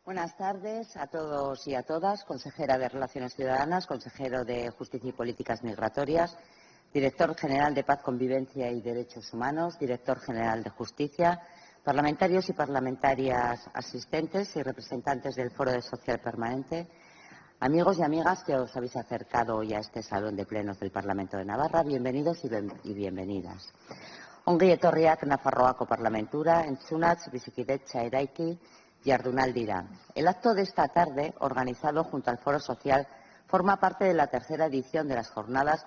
Buenas tardes a todos y a todas. Consejera de Relaciones Ciudadanas, consejero de Justicia y Políticas Migratorias, director general de Paz, Convivencia y Derechos Humanos, director general de Justicia, parlamentarios y parlamentarias asistentes y representantes del Foro de Social Permanente, amigos y amigas que os habéis acercado hoy a este salón de plenos del Parlamento de Navarra, bienvenidos y bienvenidas. Ongi etorriak Nafarroako Parlamentura, entzunatz, bizikidetza eraiki, Jardunaldira. El acto de esta tarde, organizado junto al Foro Social, forma parte de la tercera edición de las jornadas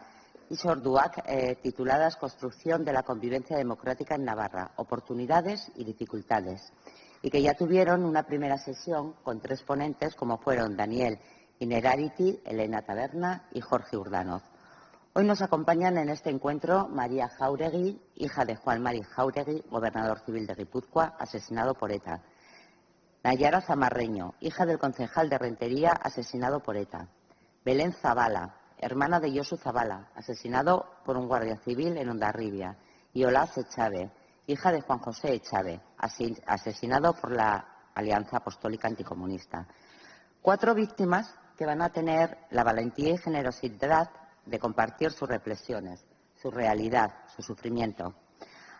Isorduak, tituladas Construcción de la Convivencia Democrática en Navarra, Oportunidades y Dificultades, y que ya tuvieron una primera sesión con 3 ponentes, como fueron Daniel Inerarity, Elena Taberna y Jorge Urdanoz. Hoy nos acompañan en este encuentro María Jáuregui, hija de Juan Mari Jáuregui, gobernador civil de Guipúzcoa, asesinado por ETA. Nayara Zamarreño, hija del concejal de Rentería, asesinado por ETA. Belén Zabala, hermana de Josu Zabala, asesinado por un guardia civil en Hondarribia. Y Olaz Echave, hija de Juan José Echave, asesinado por la Alianza Apostólica Anticomunista. 4 víctimas que van a tener la valentía y generosidad de compartir sus reflexiones, su realidad, su sufrimiento.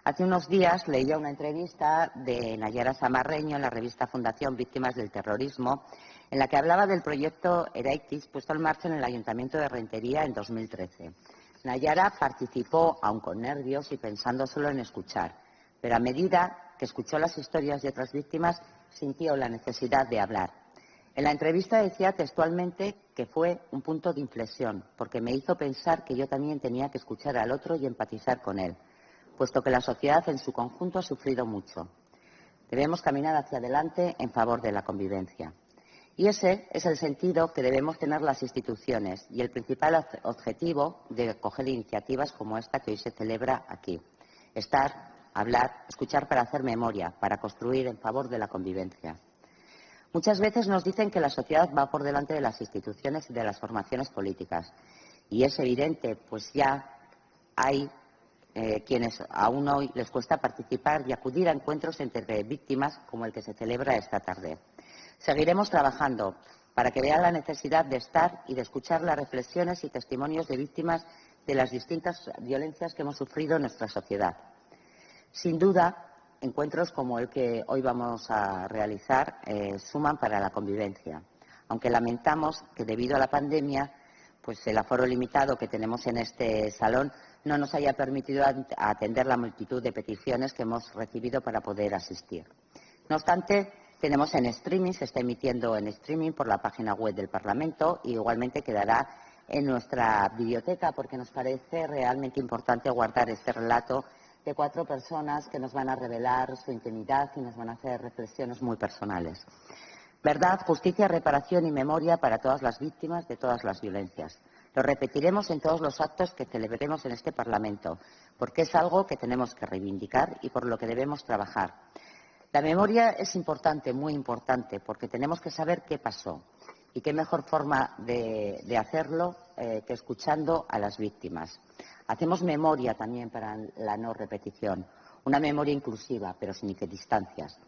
Hace unos días leía una entrevista de Nayara Zamarreño en la revista Fundación Víctimas del Terrorismo, en la que hablaba del proyecto Eraikiz puesto en marcha en el Ayuntamiento de Rentería en 2013. Nayara participó, aun con nervios y pensando solo en escuchar, pero a medida que escuchó las historias de otras víctimas, sintió la necesidad de hablar. En la entrevista decía textualmente que fue un punto de inflexión, porque me hizo pensar que yo también tenía que escuchar al otro y empatizar con él, puesto que la sociedad en su conjunto ha sufrido mucho. Debemos caminar hacia adelante en favor de la convivencia. Y ese es el sentido que debemos tener las instituciones y el principal objetivo de coger iniciativas como esta que hoy se celebra aquí. Estar, hablar, escuchar para hacer memoria, para construir en favor de la convivencia. Muchas veces nos dicen que la sociedad va por delante de las instituciones y de las formaciones políticas. Y es evidente, pues ya hay quienes aún hoy les cuesta participar y acudir a encuentros entre víctimas como el que se celebra esta tarde. Seguiremos trabajando para que vean la necesidad de estar y de escuchar las reflexiones y testimonios de víctimas de las distintas violencias que hemos sufrido en nuestra sociedad. Sin duda, encuentros como el que hoy vamos a realizar suman para la convivencia, aunque lamentamos que debido a la pandemia, pues el aforo limitado que tenemos en este salón no nos haya permitido atender la multitud de peticiones que hemos recibido para poder asistir. No obstante, tenemos en streaming, se está emitiendo en streaming por la página web del Parlamento y igualmente quedará en nuestra biblioteca porque nos parece realmente importante guardar este relato de 4 personas que nos van a revelar su intimidad y nos van a hacer reflexiones muy personales. Verdad, justicia, reparación y memoria para todas las víctimas de todas las violencias. Lo repetiremos en todos los actos que celebremos en este Parlamento, porque es algo que tenemos que reivindicar y por lo que debemos trabajar. La memoria es importante, muy importante, porque tenemos que saber qué pasó. Y qué mejor forma de hacerlo que escuchando a las víctimas. Hacemos memoria también para la no repetición, una memoria inclusiva, pero sin equidistancias.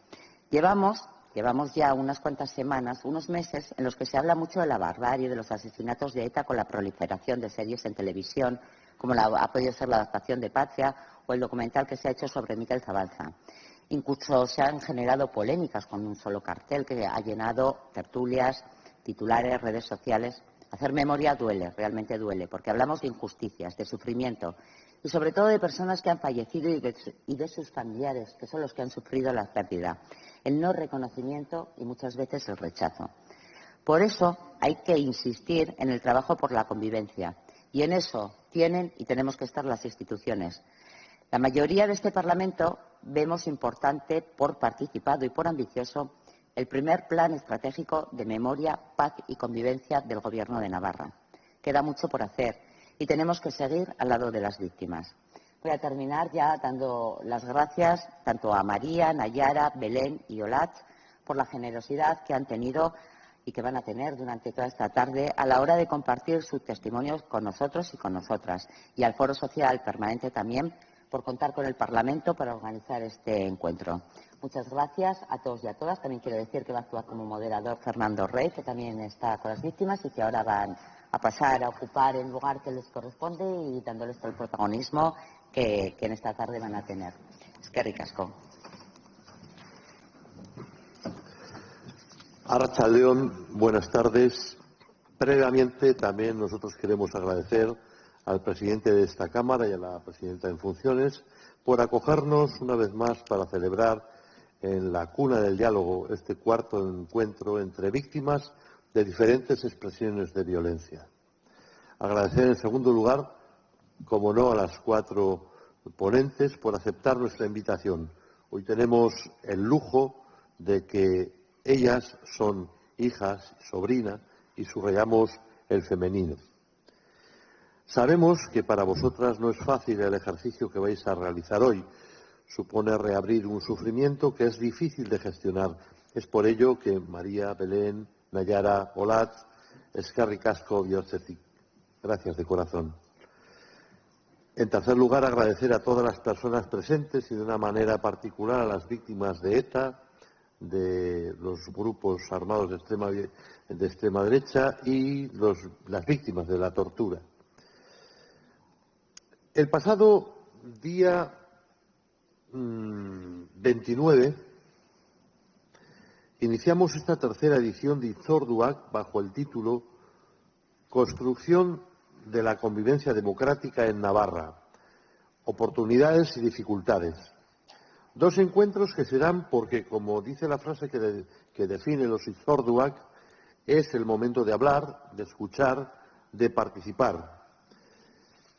Llevamos ya unas cuantas semanas, unos meses, en los que se habla mucho de la barbarie, de los asesinatos de ETA con la proliferación de series en televisión, como ha podido ser la adaptación de Patria o el documental que se ha hecho sobre Miquel Zabalza. Incluso se han generado polémicas con un solo cartel que ha llenado tertulias, titulares, redes sociales. Hacer memoria duele, realmente duele, porque hablamos de injusticias, de sufrimiento y sobre todo de personas que han fallecido y de sus familiares, que son los que han sufrido la pérdida, el no reconocimiento y muchas veces el rechazo. Por eso hay que insistir en el trabajo por la convivencia y en eso tienen y tenemos que estar las instituciones. La mayoría de este Parlamento vemos importante, por participado y por ambicioso, el primer plan estratégico de memoria, paz y convivencia del Gobierno de Navarra. Queda mucho por hacer y tenemos que seguir al lado de las víctimas. Voy a terminar ya dando las gracias tanto a María, Nayara, Belén y Olaz por la generosidad que han tenido y que van a tener durante toda esta tarde a la hora de compartir sus testimonios con nosotros y con nosotras, y al Foro Social Permanente también por contar con el Parlamento para organizar este encuentro. Muchas gracias a todos y a todas. También quiero decir que va a actuar como moderador Fernando Rey, que también está con las víctimas y que ahora van a pasar a ocupar el lugar que les corresponde y dándoles todo el protagonismo que en esta tarde van a tener. Eskerrik asko. Arratsaldeon, buenas tardes. Previamente, también nosotros queremos agradecer al presidente de esta Cámara y a la presidenta en funciones por acogernos una vez más para celebrar en la cuna del diálogo este cuarto encuentro entre víctimas de diferentes expresiones de violencia. Agradecer en segundo lugar, como no, a las 4 ponentes por aceptar nuestra invitación. Hoy tenemos el lujo de que ellas son hijas, sobrinas, y subrayamos el femenino. Sabemos que para vosotras no es fácil el ejercicio que vais a realizar hoy. Supone reabrir un sufrimiento que es difícil de gestionar. Es por ello que María, Belén, Nayara, Olatz, eskerrik asko bihotzetik. Gracias de corazón. En tercer lugar, agradecer a todas las personas presentes y de una manera particular a las víctimas de ETA, de los grupos armados de extrema derecha y las víctimas de la tortura. El pasado día 29 iniciamos esta tercera edición de Hitzorduak bajo el título Construcción de la convivencia democrática en Navarra, oportunidades y dificultades. Dos encuentros que se dan porque, como dice la frase que define los Hitzorduak, es el momento de hablar, de escuchar, de participar.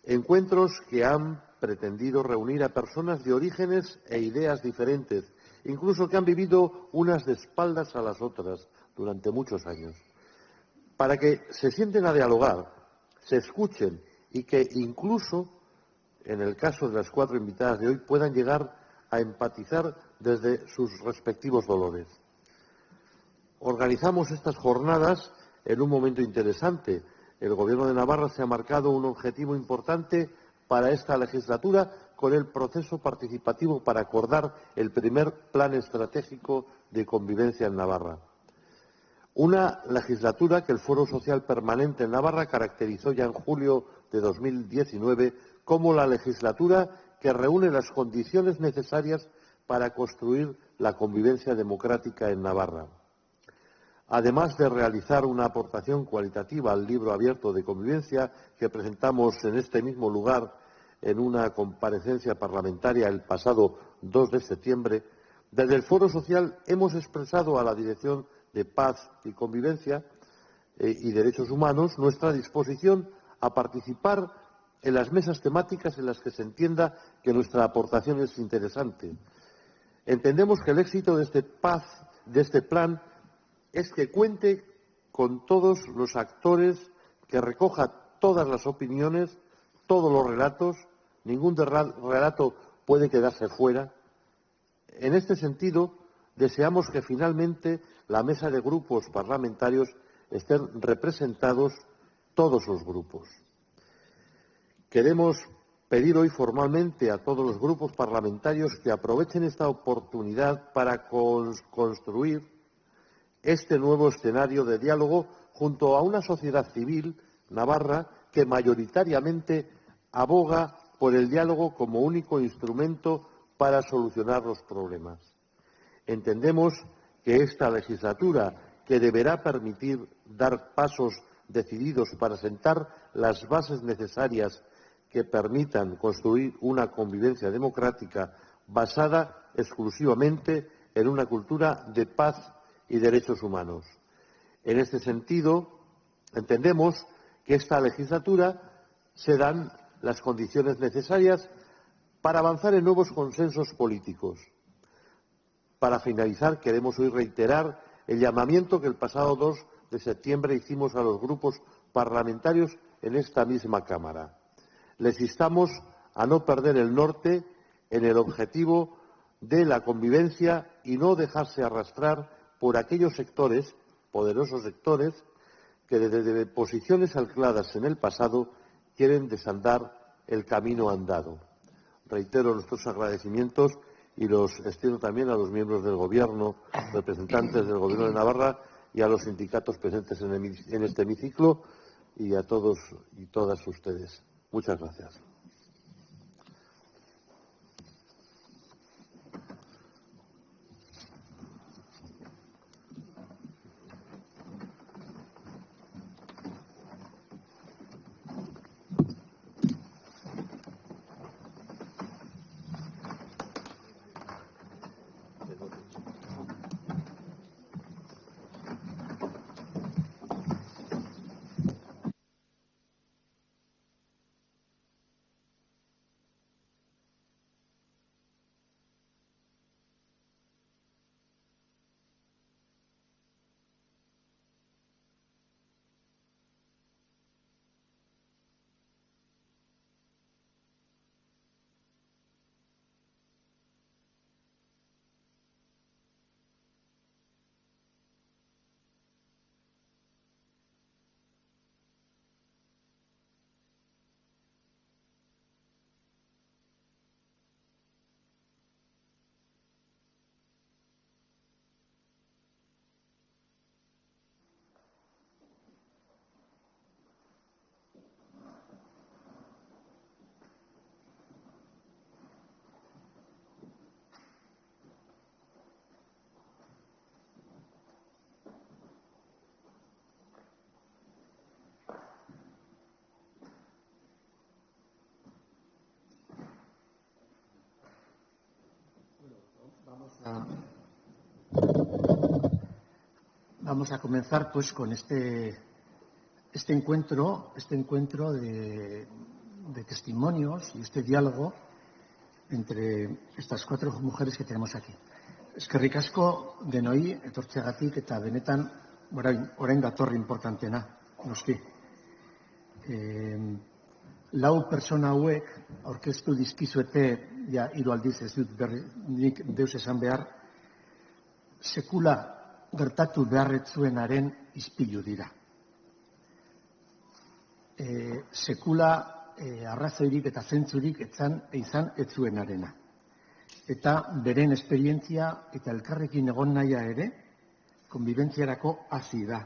Encuentros que han pretendido reunir a personas de orígenes e ideas diferentes, incluso que han vivido unas de espaldas a las otras durante muchos años, para que se sienten a dialogar, se escuchen y que incluso, en el caso de las 4 invitadas de hoy, puedan llegar a empatizar desde sus respectivos dolores. Organizamos estas jornadas en un momento interesante. El Gobierno de Navarra se ha marcado un objetivo importante para esta legislatura con el proceso participativo para acordar el primer plan estratégico de convivencia en Navarra. Una legislatura que el Foro Social Permanente en Navarra caracterizó ya en julio de 2019 como la legislatura que reúne las condiciones necesarias para construir la convivencia democrática en Navarra. Además de realizar una aportación cualitativa al libro abierto de convivencia que presentamos en este mismo lugar en una comparecencia parlamentaria el pasado 2 de septiembre, desde el Foro Social hemos expresado a la Dirección de Paz y Convivencia y Derechos Humanos nuestra disposición a participar en las mesas temáticas en las que se entienda que nuestra aportación es interesante. Entendemos que el éxito de este plan es que cuente con todos los actores, que recoja todas las opiniones, todos los relatos, ningún relato puede quedarse fuera. En este sentido, deseamos que finalmente la mesa de grupos parlamentarios estén representados todos los grupos. Queremos pedir hoy formalmente a todos los grupos parlamentarios que aprovechen esta oportunidad para construir este nuevo escenario de diálogo junto a una sociedad civil navarra que mayoritariamente aboga por el diálogo como único instrumento para solucionar los problemas. Entendemos que esta legislatura, que deberá permitir dar pasos decididos para sentar las bases necesarias que permitan construir una convivencia democrática basada exclusivamente en una cultura de paz y derechos humanos. En este sentido, entendemos que esta legislatura se dan las condiciones necesarias para avanzar en nuevos consensos políticos. Para finalizar, queremos hoy reiterar el llamamiento que el pasado 2 de septiembre hicimos a los grupos parlamentarios en esta misma Cámara. Les instamos a no perder el norte en el objetivo de la convivencia y no dejarse arrastrar por aquellos sectores, poderosos sectores, que desde posiciones ancladas en el pasado quieren desandar el camino andado. reitero nuestros agradecimientos y los extiendo también a los miembros del Gobierno, representantes del Gobierno de Navarra y a los sindicatos presentes en este hemiciclo y a todos y todas ustedes. Muchas gracias. Vamos a comenzar pues con este encuentro de testimonios y este diálogo entre estas 4 mujeres que tenemos aquí. Eskerrik asko denoi etortzeagatik eta benetan orain datorri importantena, noski. 4 pertsona hauek aurkeztu dizkizuete, ja 3 aldiz ez dut nik deus esan behar, sekula gertatu beharretzuenaren ispilu dira. Sekula arrazoirik eta zentzurik izan etzuenarena. Eta beren esperientzia eta elkarrekin egon nahia ere, konbibentziarako hasi da.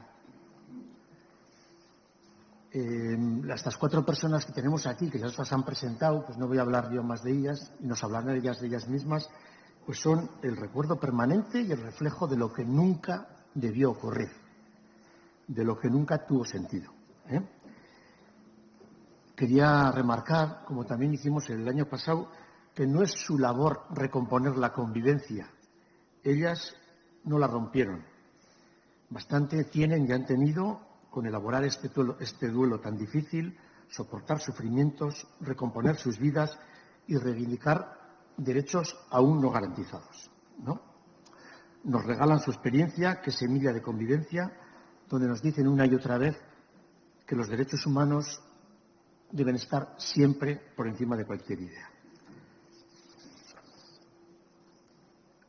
Estas 4 personas que tenemos aquí, que ya os han presentado, pues no voy a hablar yo más de ellas, y nos hablarán ellas de ellas mismas, pues son el recuerdo permanente y el reflejo de lo que nunca debió ocurrir, de lo que nunca tuvo sentido. Quería remarcar, como también hicimos el año pasado, que no es su labor recomponer la convivencia. Ellas no la rompieron. Bastante tienen y han tenido con elaborar este duelo tan difícil, soportar sufrimientos, recomponer sus vidas y reivindicar derechos aún no garantizados, ¿no? Nos regalan su experiencia, que es semilla de convivencia, donde nos dicen una y otra vez que los derechos humanos deben estar siempre por encima de cualquier idea.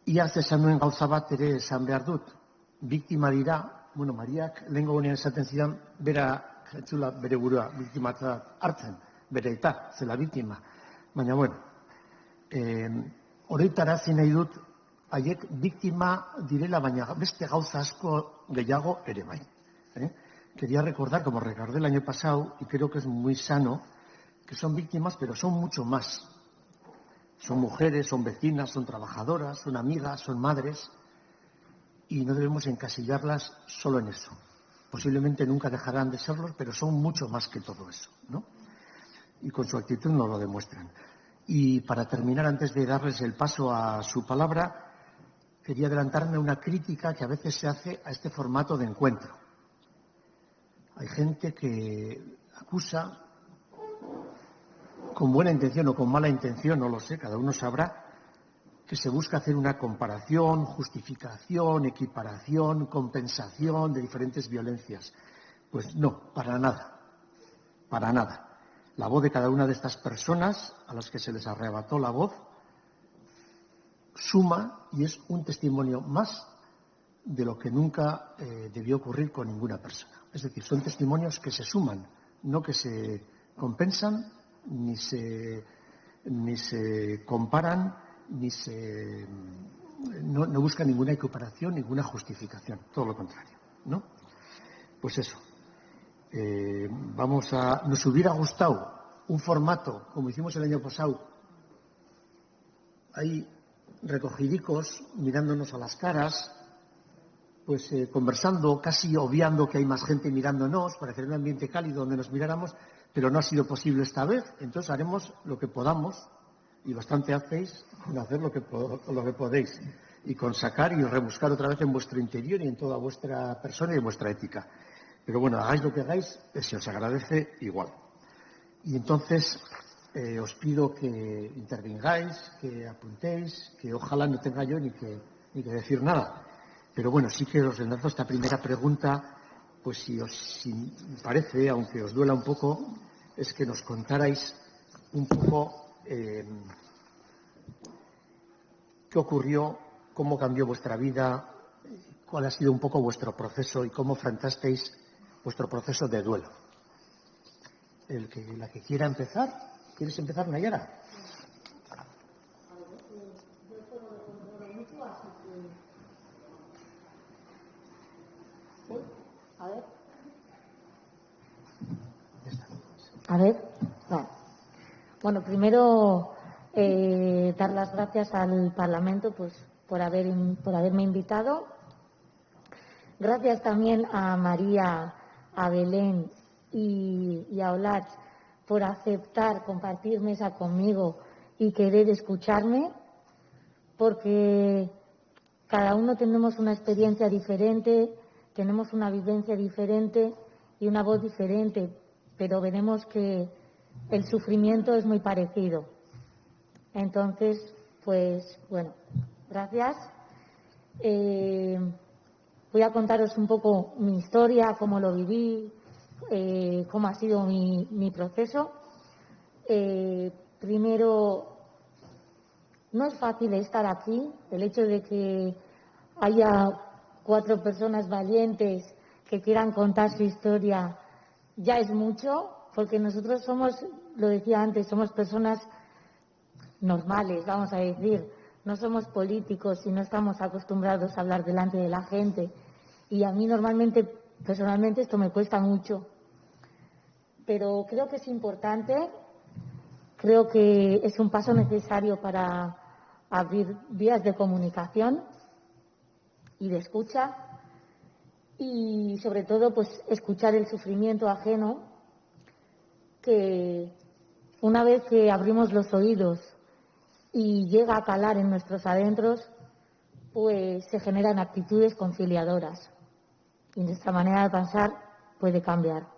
Iaz esan nuen gauza bat ere esan behar dut. Biktima dira, Mariak lehengo gunean esaten zidan, bera jetzula bere burua biktimatzat hartzen, bere eta zela biktima. Baina, oroitarazi nahi dut, haiek biktima direla, baina beste gauza asko gehiago ere bai. Quería recordar, como recordé el año pasado, y creo que es muy sano, que son víctimas, pero son mucho más. Son mujeres, son vecinas, son trabajadoras, son amigas, son madres, y no debemos encasillarlas solo en eso. Posiblemente nunca dejarán de serlo, pero son mucho más que todo eso, ¿no? Y con su actitud nos lo demuestran. Y para terminar, antes de darles el paso a su palabra, quería adelantarme a una crítica que a veces se hace a este formato de encuentro. Hay gente que acusa, con buena intención o con mala intención, no lo sé, cada uno sabrá, que se busca hacer una comparación, justificación, equiparación, compensación de diferentes violencias. Pues no, para nada, para nada. La voz de cada una de estas personas a las que se les arrebató la voz suma y es un testimonio más de lo que nunca debió ocurrir con ninguna persona. Es decir, son testimonios que se suman, no que se compensan ni se ni se comparan, no buscan ninguna equiparación, ninguna justificación, todo lo contrario, ¿no? Pues eso. Nos hubiera gustado un formato, como hicimos el año pasado, ahí recogidicos, mirándonos a las caras, pues conversando, casi obviando que hay más gente mirándonos, para hacer un ambiente cálido donde nos miráramos, pero no ha sido posible esta vez. Entonces haremos lo que podamos, y bastante hacéis en hacer lo que podéis, y con sacar y rebuscar otra vez en vuestro interior y en toda vuestra persona y en vuestra ética. Pero bueno, hagáis lo que hagáis, se os agradece igual. Y entonces os pido que intervengáis, que apuntéis, que ojalá no tenga yo ni que decir nada. Pero bueno, sí que os enlazo esta primera pregunta, pues si parece, aunque os duela un poco, es que nos contarais un poco qué ocurrió, cómo cambió vuestra vida, cuál ha sido un poco vuestro proceso y cómo afrontasteis vuestro proceso de duelo. La que quiera empezar. ¿Quieres empezar, Nayara? A ver. No. Bueno, primero dar las gracias al Parlamento pues por haberme invitado. Gracias también a María, a Belén y a Olatz por aceptar compartir mesa conmigo y querer escucharme, porque cada uno tenemos una experiencia diferente, tenemos una vivencia diferente y una voz diferente, pero veremos que el sufrimiento es muy parecido. Entonces, pues bueno, gracias. Voy a contaros un poco mi historia, cómo lo viví, cómo ha sido mi proceso. Primero, no es fácil estar aquí. El hecho de que haya 4 personas valientes que quieran contar su historia ya es mucho, porque nosotros somos, lo decía antes, somos personas normales, vamos a decir. No somos políticos y no estamos acostumbrados a hablar delante de la gente. Y a mí personalmente, esto me cuesta mucho. Pero creo que es importante, creo que es un paso necesario para abrir vías de comunicación y de escucha. Y sobre todo, pues escuchar el sufrimiento ajeno, que una vez que abrimos los oídos y llega a calar en nuestros adentros, pues se generan actitudes conciliadoras y nuestra manera de pensar puede cambiar.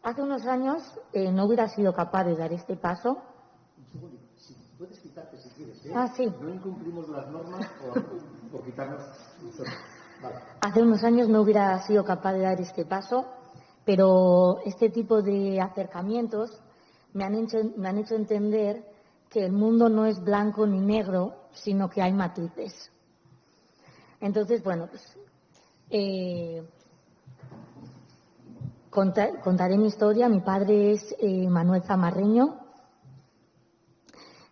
Hace unos años no hubiera sido capaz de dar este paso. Puedes quitarte si quieres, ¿eh? Ah, sí. No incumplimos las normas por quitarnos nosotros. Vale. Hace unos años no hubiera sido capaz de dar este paso, pero este tipo de acercamientos me han hecho entender que el mundo no es blanco ni negro, sino que hay matices. Entonces, bueno, pues contaré mi historia. Mi padre es Manuel Zamarreño.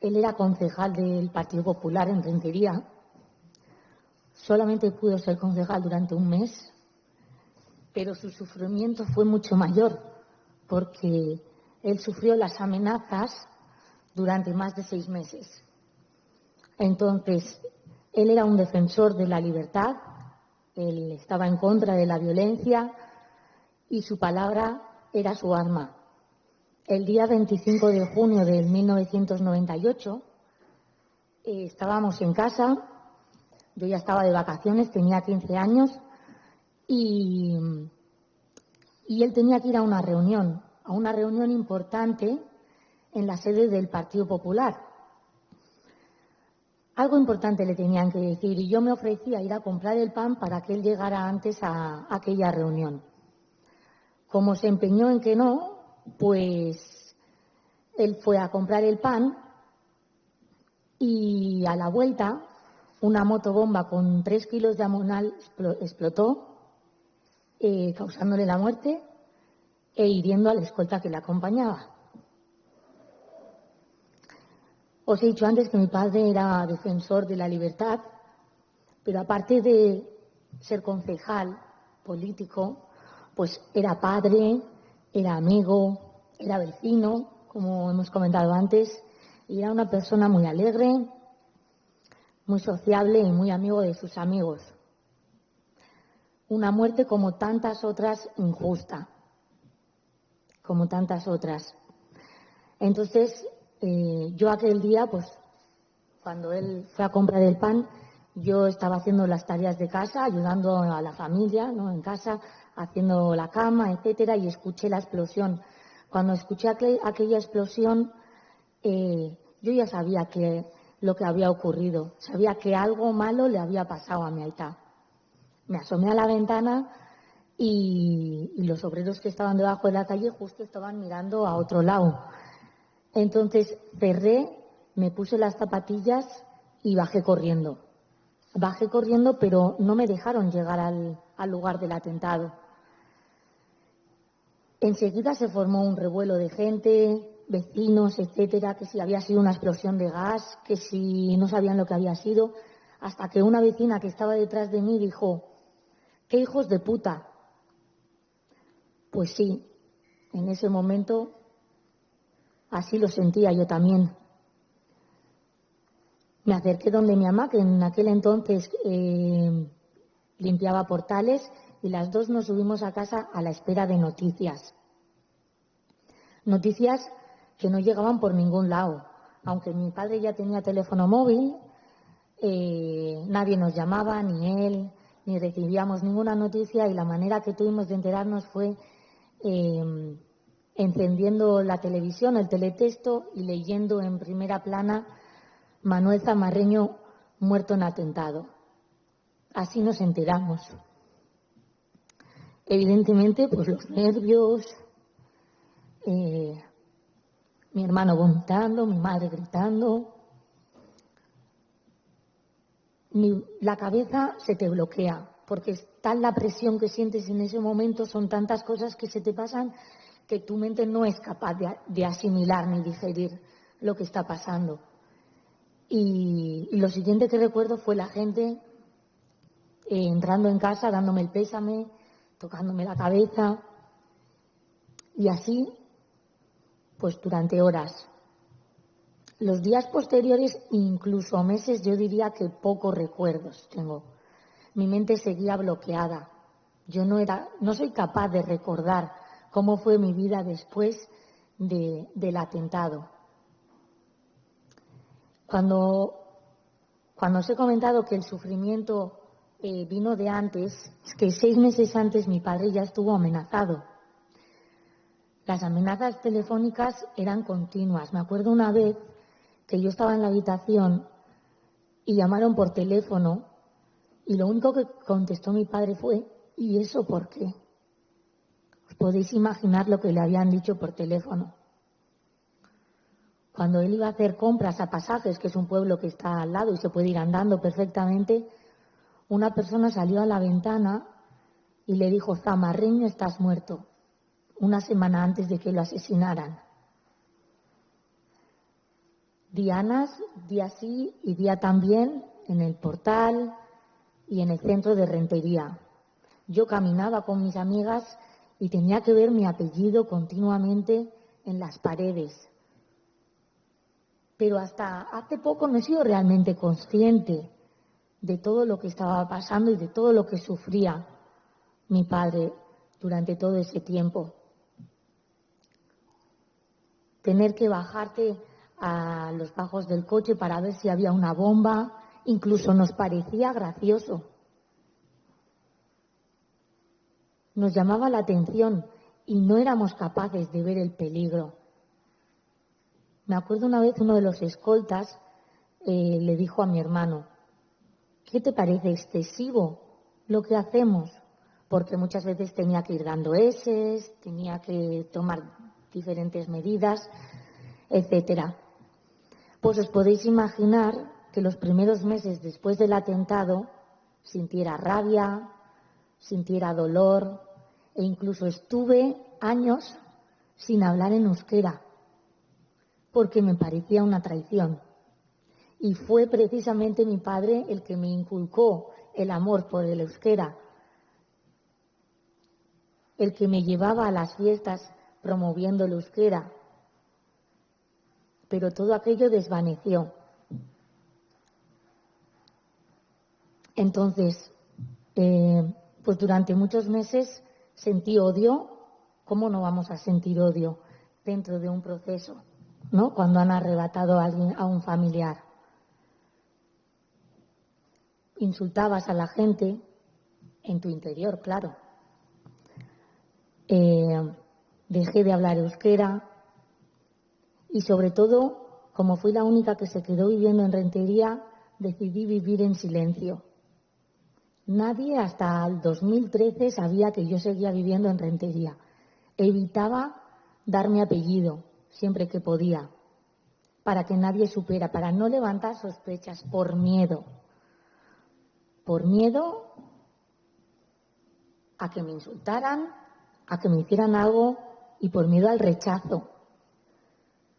Él era concejal del Partido Popular en Rentería. Solamente pudo ser concejal durante un mes, pero su sufrimiento fue mucho mayor, porque él sufrió las amenazas durante más de 6 meses. Entonces, él era un defensor de la libertad, él estaba en contra de la violencia y su palabra era su arma. El día 25 de junio de 1998 estábamos en casa, yo ya estaba de vacaciones, tenía 15 años y él tenía que ir a una reunión importante en la sede del Partido Popular. Algo importante le tenían que decir y yo me ofrecí a ir a comprar el pan para que él llegara antes a aquella reunión. Como se empeñó en que no, pues él fue a comprar el pan y a la vuelta una motobomba con 3 kilos de amonal explotó, causándole la muerte e hiriendo a la escolta que le acompañaba. Os he dicho antes que mi padre era defensor de la libertad, pero aparte de ser concejal político, pues era padre, era amigo, era vecino, como hemos comentado antes, y era una persona muy alegre, muy sociable y muy amigo de sus amigos. Una muerte como tantas otras injusta, como tantas otras. Entonces, yo aquel día, pues, cuando él fue a comprar el pan, yo estaba haciendo las tareas de casa, ayudando a la familia, ¿no?, en casa, haciendo la cama, etcétera, y escuché la explosión. Cuando escuché aquella explosión, yo ya sabía lo que había ocurrido. Sabía que algo malo le había pasado a mi aita. Me asomé a la ventana y los obreros que estaban debajo de la calle justo estaban mirando a otro lado. Entonces cerré, me puse las zapatillas y bajé corriendo. Bajé corriendo, pero no me dejaron llegar al lugar del atentado. Enseguida se formó un revuelo de gente, vecinos, etcétera, que si había sido una explosión de gas, que si no sabían lo que había sido, hasta que una vecina que estaba detrás de mí dijo: ¡qué hijos de puta! Pues sí, en ese momento así lo sentía yo también. Me acerqué donde mi mamá, que en aquel entonces limpiaba portales, y las dos nos subimos a casa a la espera de noticias. Noticias que no llegaban por ningún lado. Aunque mi padre ya tenía teléfono móvil, nadie nos llamaba, ni él, ni recibíamos ninguna noticia, y la manera que tuvimos de enterarnos fue encendiendo la televisión, el teletexto, y leyendo en primera plana: Manuel Zamarreño muerto en atentado. Así nos enteramos. Evidentemente, pues los nervios, mi hermano vomitando, mi madre gritando. La cabeza se te bloquea, porque es tal la presión que sientes en ese momento, son tantas cosas que se te pasan, que tu mente no es capaz de asimilar ni digerir lo que está pasando. Y lo siguiente que recuerdo fue la gente entrando en casa, dándome el pésame, tocándome la cabeza, y así, pues durante horas. Los días posteriores, incluso meses, yo diría que pocos recuerdos tengo. Mi mente seguía bloqueada. Yo no soy capaz de recordar cómo fue mi vida después del atentado. Cuando os he comentado que el sufrimiento vino de antes, es que 6 meses antes mi padre ya estuvo amenazado. Las amenazas telefónicas eran continuas. Me acuerdo una vez que yo estaba en la habitación y llamaron por teléfono, y lo único que contestó mi padre fue: ¿y eso por qué? Os podéis imaginar lo que le habían dicho por teléfono. Cuando él iba a hacer compras a Pasajes, que es un pueblo que está al lado y se puede ir andando perfectamente, una persona salió a la ventana y le dijo: Zamarreño, estás muerto, una semana antes de que lo asesinaran. Dianas, día sí y día también, en el portal y en el centro de Rentería. Yo caminaba con mis amigas y tenía que ver mi apellido continuamente en las paredes. Pero hasta hace poco no he sido realmente consciente de todo lo que estaba pasando y de todo lo que sufría mi padre durante todo ese tiempo. Tener que bajarte a los bajos del coche para ver si había una bomba, incluso nos parecía gracioso. Nos llamaba la atención y no éramos capaces de ver el peligro. Me acuerdo una vez uno de los escoltas le dijo a mi hermano: ¿qué te parece excesivo lo que hacemos? Porque muchas veces tenía que ir dando eses, tenía que tomar diferentes medidas, etcétera. Pues os podéis imaginar que los primeros meses después del atentado sintiera rabia, sintiera dolor, e incluso estuve años sin hablar en euskera, porque me parecía una traición. Y fue precisamente mi padre el que me inculcó el amor por el euskera, el que me llevaba a las fiestas promoviendo el euskera. Pero todo aquello desvaneció. Entonces, pues durante muchos meses sentí odio. ¿Cómo no vamos a sentir odio dentro de un proceso, ¿no? Cuando han arrebatado a alguien, a un familiar. Insultabas a la gente en tu interior, claro. Dejé de hablar euskera y sobre todo, como fui la única que se quedó viviendo en Rentería, decidí vivir en silencio. Nadie hasta el 2013 sabía que yo seguía viviendo en Rentería. Evitaba dar mi apellido siempre que podía, para que nadie supiera, para no levantar sospechas, por miedo. Por miedo a que me insultaran, a que me hicieran algo y por miedo al rechazo.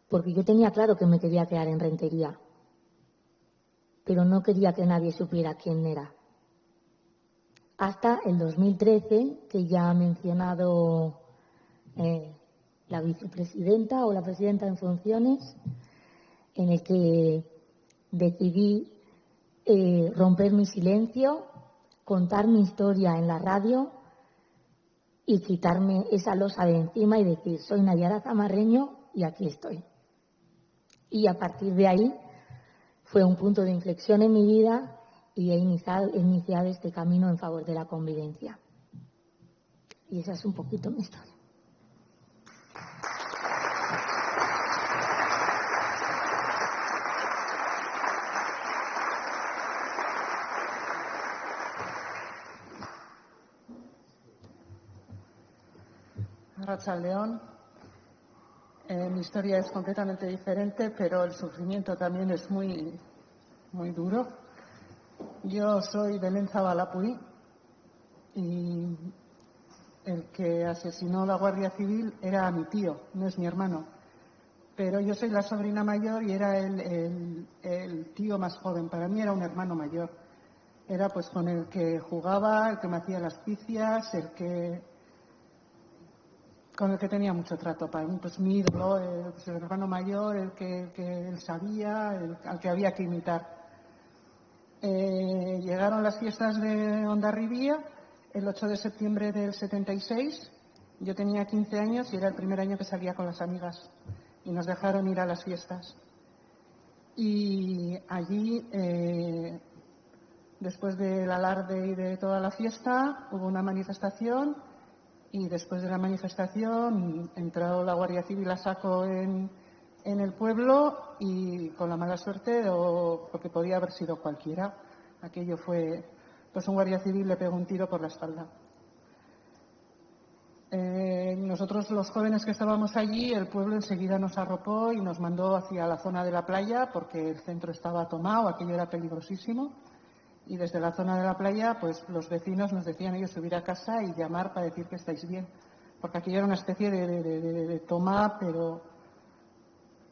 Porque yo tenía claro que me quería quedar en Rentería, pero no quería que nadie supiera quién era. Hasta el 2013, que ya ha mencionado la vicepresidenta o la presidenta en funciones, en el que decidí romper mi silencio, contar mi historia en la radio y quitarme esa losa de encima y decir, soy Nayara Zamarreño y aquí estoy. Y a partir de ahí fue un punto de inflexión en mi vida y he iniciado este camino en favor de la convivencia. Y esa es un poquito mi historia. Arratsaldeon. Mi historia es completamente diferente, pero el sufrimiento también es muy, muy duro. Yo soy Belén Zabalapuy y el que asesinó la Guardia Civil era mi tío, no es mi hermano. Pero yo soy la sobrina mayor y era el tío más joven. Para mí era un hermano mayor. Era pues con el que jugaba, el que me hacía las picias, con el que tenía mucho trato. Para mí, pues mi ídolo, el hermano mayor, el que él sabía, al que había que imitar. Llegaron las fiestas de Hondarribia el 8 de septiembre del 76. Yo tenía 15 años y era el primer año que salía con las amigas. Y nos dejaron ir a las fiestas. Y allí, después del alarde y de toda la fiesta, hubo una manifestación. Y después de la manifestación entró la Guardia Civil a saco en el pueblo y con la mala suerte, porque podía haber sido cualquiera, aquello fue, pues un Guardia Civil le pegó un tiro por la espalda. Nosotros los jóvenes que estábamos allí, el pueblo enseguida nos arropó y nos mandó hacia la zona de la playa porque el centro estaba tomado, aquello era peligrosísimo. Y desde la zona de la playa, pues los vecinos nos decían ellos subir a casa y llamar para decir que estáis bien. Porque aquello era una especie de toma, pero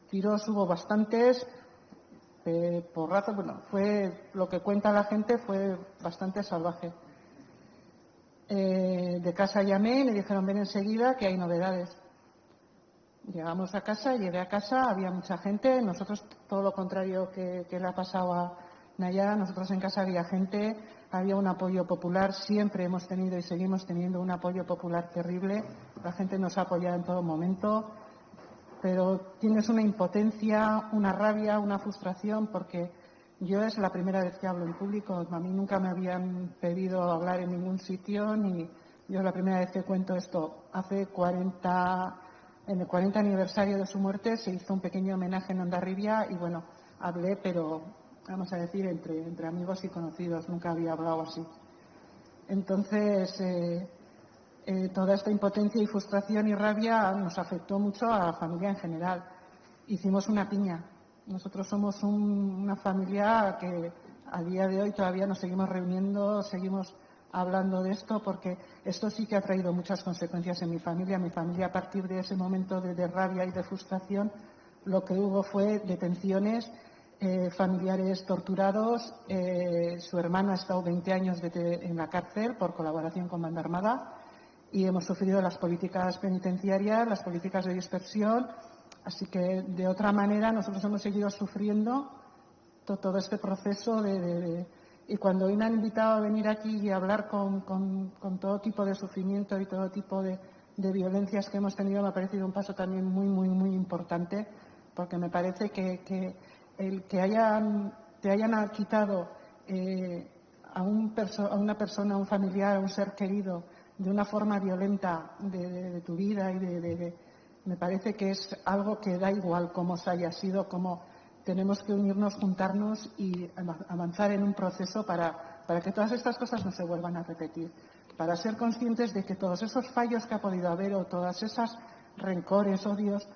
tiros hubo bastantes, porrazos, bueno, fue lo que cuenta la gente, fue bastante salvaje. De casa llamé y me dijeron ven enseguida que hay novedades. Llegamos a casa, llegué a casa, había mucha gente, nosotros todo lo contrario que le ha pasado a Nayara, nosotros en casa había gente, había un apoyo popular, siempre hemos tenido y seguimos teniendo un apoyo popular terrible, la gente nos ha apoyado en todo momento, pero tienes una impotencia, una rabia, una frustración, porque yo es la primera vez que hablo en público, a mí nunca me habían pedido hablar en ningún sitio, ni yo es la primera vez que cuento esto. En el 40 aniversario de su muerte se hizo un pequeño homenaje en Hondarribia y bueno, hablé, pero vamos a decir, entre amigos y conocidos, nunca había hablado así. Entonces, toda esta impotencia y frustración y rabia nos afectó mucho a la familia en general. Hicimos una piña. Nosotros somos una familia que a día de hoy todavía nos seguimos reuniendo, seguimos hablando de esto, porque esto sí que ha traído muchas consecuencias en mi familia. Mi familia, a partir de ese momento de rabia y de frustración, lo que hubo fue detenciones familiares torturados. Su hermano ha estado 20 años en la cárcel por colaboración con Banda Armada y hemos sufrido las políticas penitenciarias, las políticas de dispersión. Así que, de otra manera, nosotros hemos seguido sufriendo todo este proceso y cuando hoy me han invitado a venir aquí y a hablar con todo tipo de sufrimiento y todo tipo de violencias que hemos tenido, me ha parecido un paso también muy, muy, muy importante, porque me parece que el que te hayan quitado a una persona, a un familiar, a un ser querido, de una forma violenta de tu vida me parece que es algo que da igual cómo se haya sido, cómo tenemos que unirnos, juntarnos y avanzar en un proceso para que todas estas cosas no se vuelvan a repetir, para ser conscientes de que todos esos fallos que ha podido haber o todas esas rencores, odios,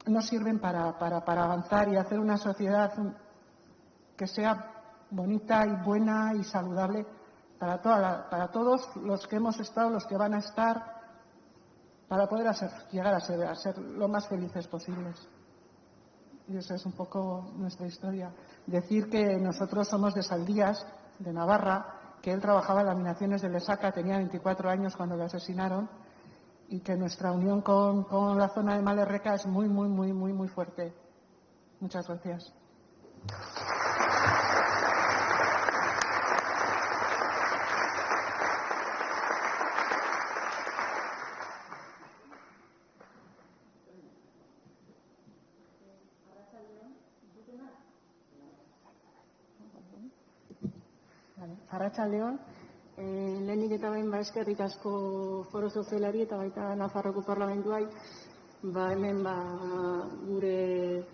no sirven para avanzar y hacer una sociedad que sea bonita y buena y saludable para todos los que hemos estado, los que van a estar, para poder llegar a ser lo más felices posibles. Y esa es un poco nuestra historia. Decir que nosotros somos de Saldías, de Navarra, que él trabajaba en laminaciones de Lesaca, tenía 24 años cuando lo asesinaron, y que nuestra unión con la zona de Malerreca es muy, muy, muy, muy, muy fuerte. Muchas gracias. Arratsaldeon, lehenik eta behin eskerrik asko Foro Sozialari eta baita Nafarroko Parlamentuai, hemen gure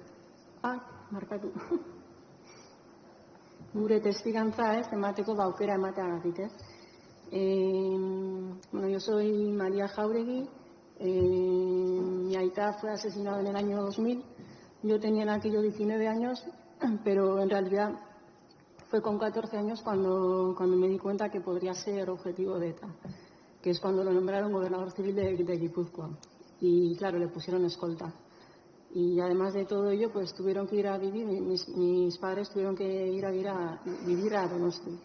gure testigantza emateko aukera emateagatik, Bueno, yo soy María Jauregui, mi aita fue asesinada en el año 2000, yo tenía en aquello 19 años, pero en realidad fue con 14 años cuando me di cuenta que podría ser objetivo de ETA, que es cuando lo nombraron gobernador civil de Guipúzcoa. Y claro, le pusieron escolta. Y además de todo ello, pues tuvieron que ir a vivir, mis padres tuvieron que ir a vivir a Donosti.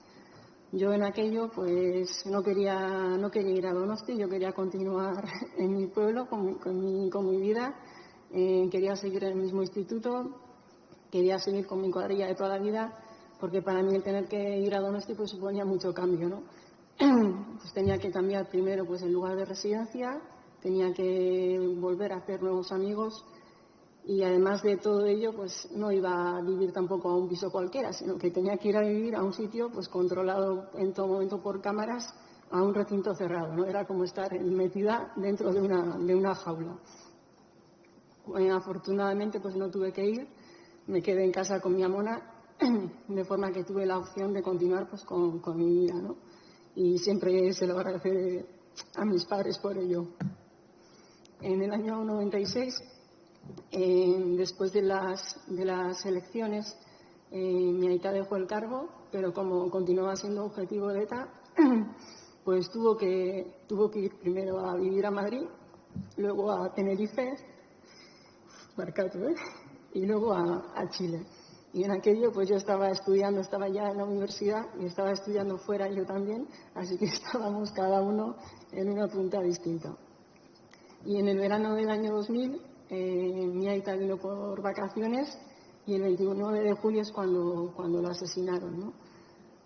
Yo en aquello, pues no quería ir a Donosti, yo quería continuar en mi pueblo con mi vida, quería seguir en el mismo instituto, quería seguir con mi cuadrilla de toda la vida, porque para mí el tener que ir a Donosti pues suponía mucho cambio, ¿no? Pues tenía que cambiar primero pues el lugar de residencia, tenía que volver a hacer nuevos amigos y además de todo ello pues no iba a vivir tampoco a un piso cualquiera, sino que tenía que ir a vivir a un sitio pues controlado en todo momento por cámaras, a un recinto cerrado, ¿no? Era como estar metida dentro de una jaula. Afortunadamente pues no tuve que ir, me quedé en casa con mi amona, de forma que tuve la opción de continuar pues con mi vida, ¿no? Y siempre se lo agradeceré a mis padres por ello. En el año 96, después de las elecciones, mi aita dejó el cargo, pero como continuaba siendo objetivo de ETA, pues tuvo que ir primero a vivir a Madrid, luego a Tenerife, y luego a Chile. Y en aquello pues yo estaba estudiando, estaba ya en la universidad y estaba estudiando fuera yo también, así que estábamos cada uno en una punta distinta. Y en el verano del año 2000 mi aita vino por vacaciones y el 29 de julio es cuando lo asesinaron, ¿no?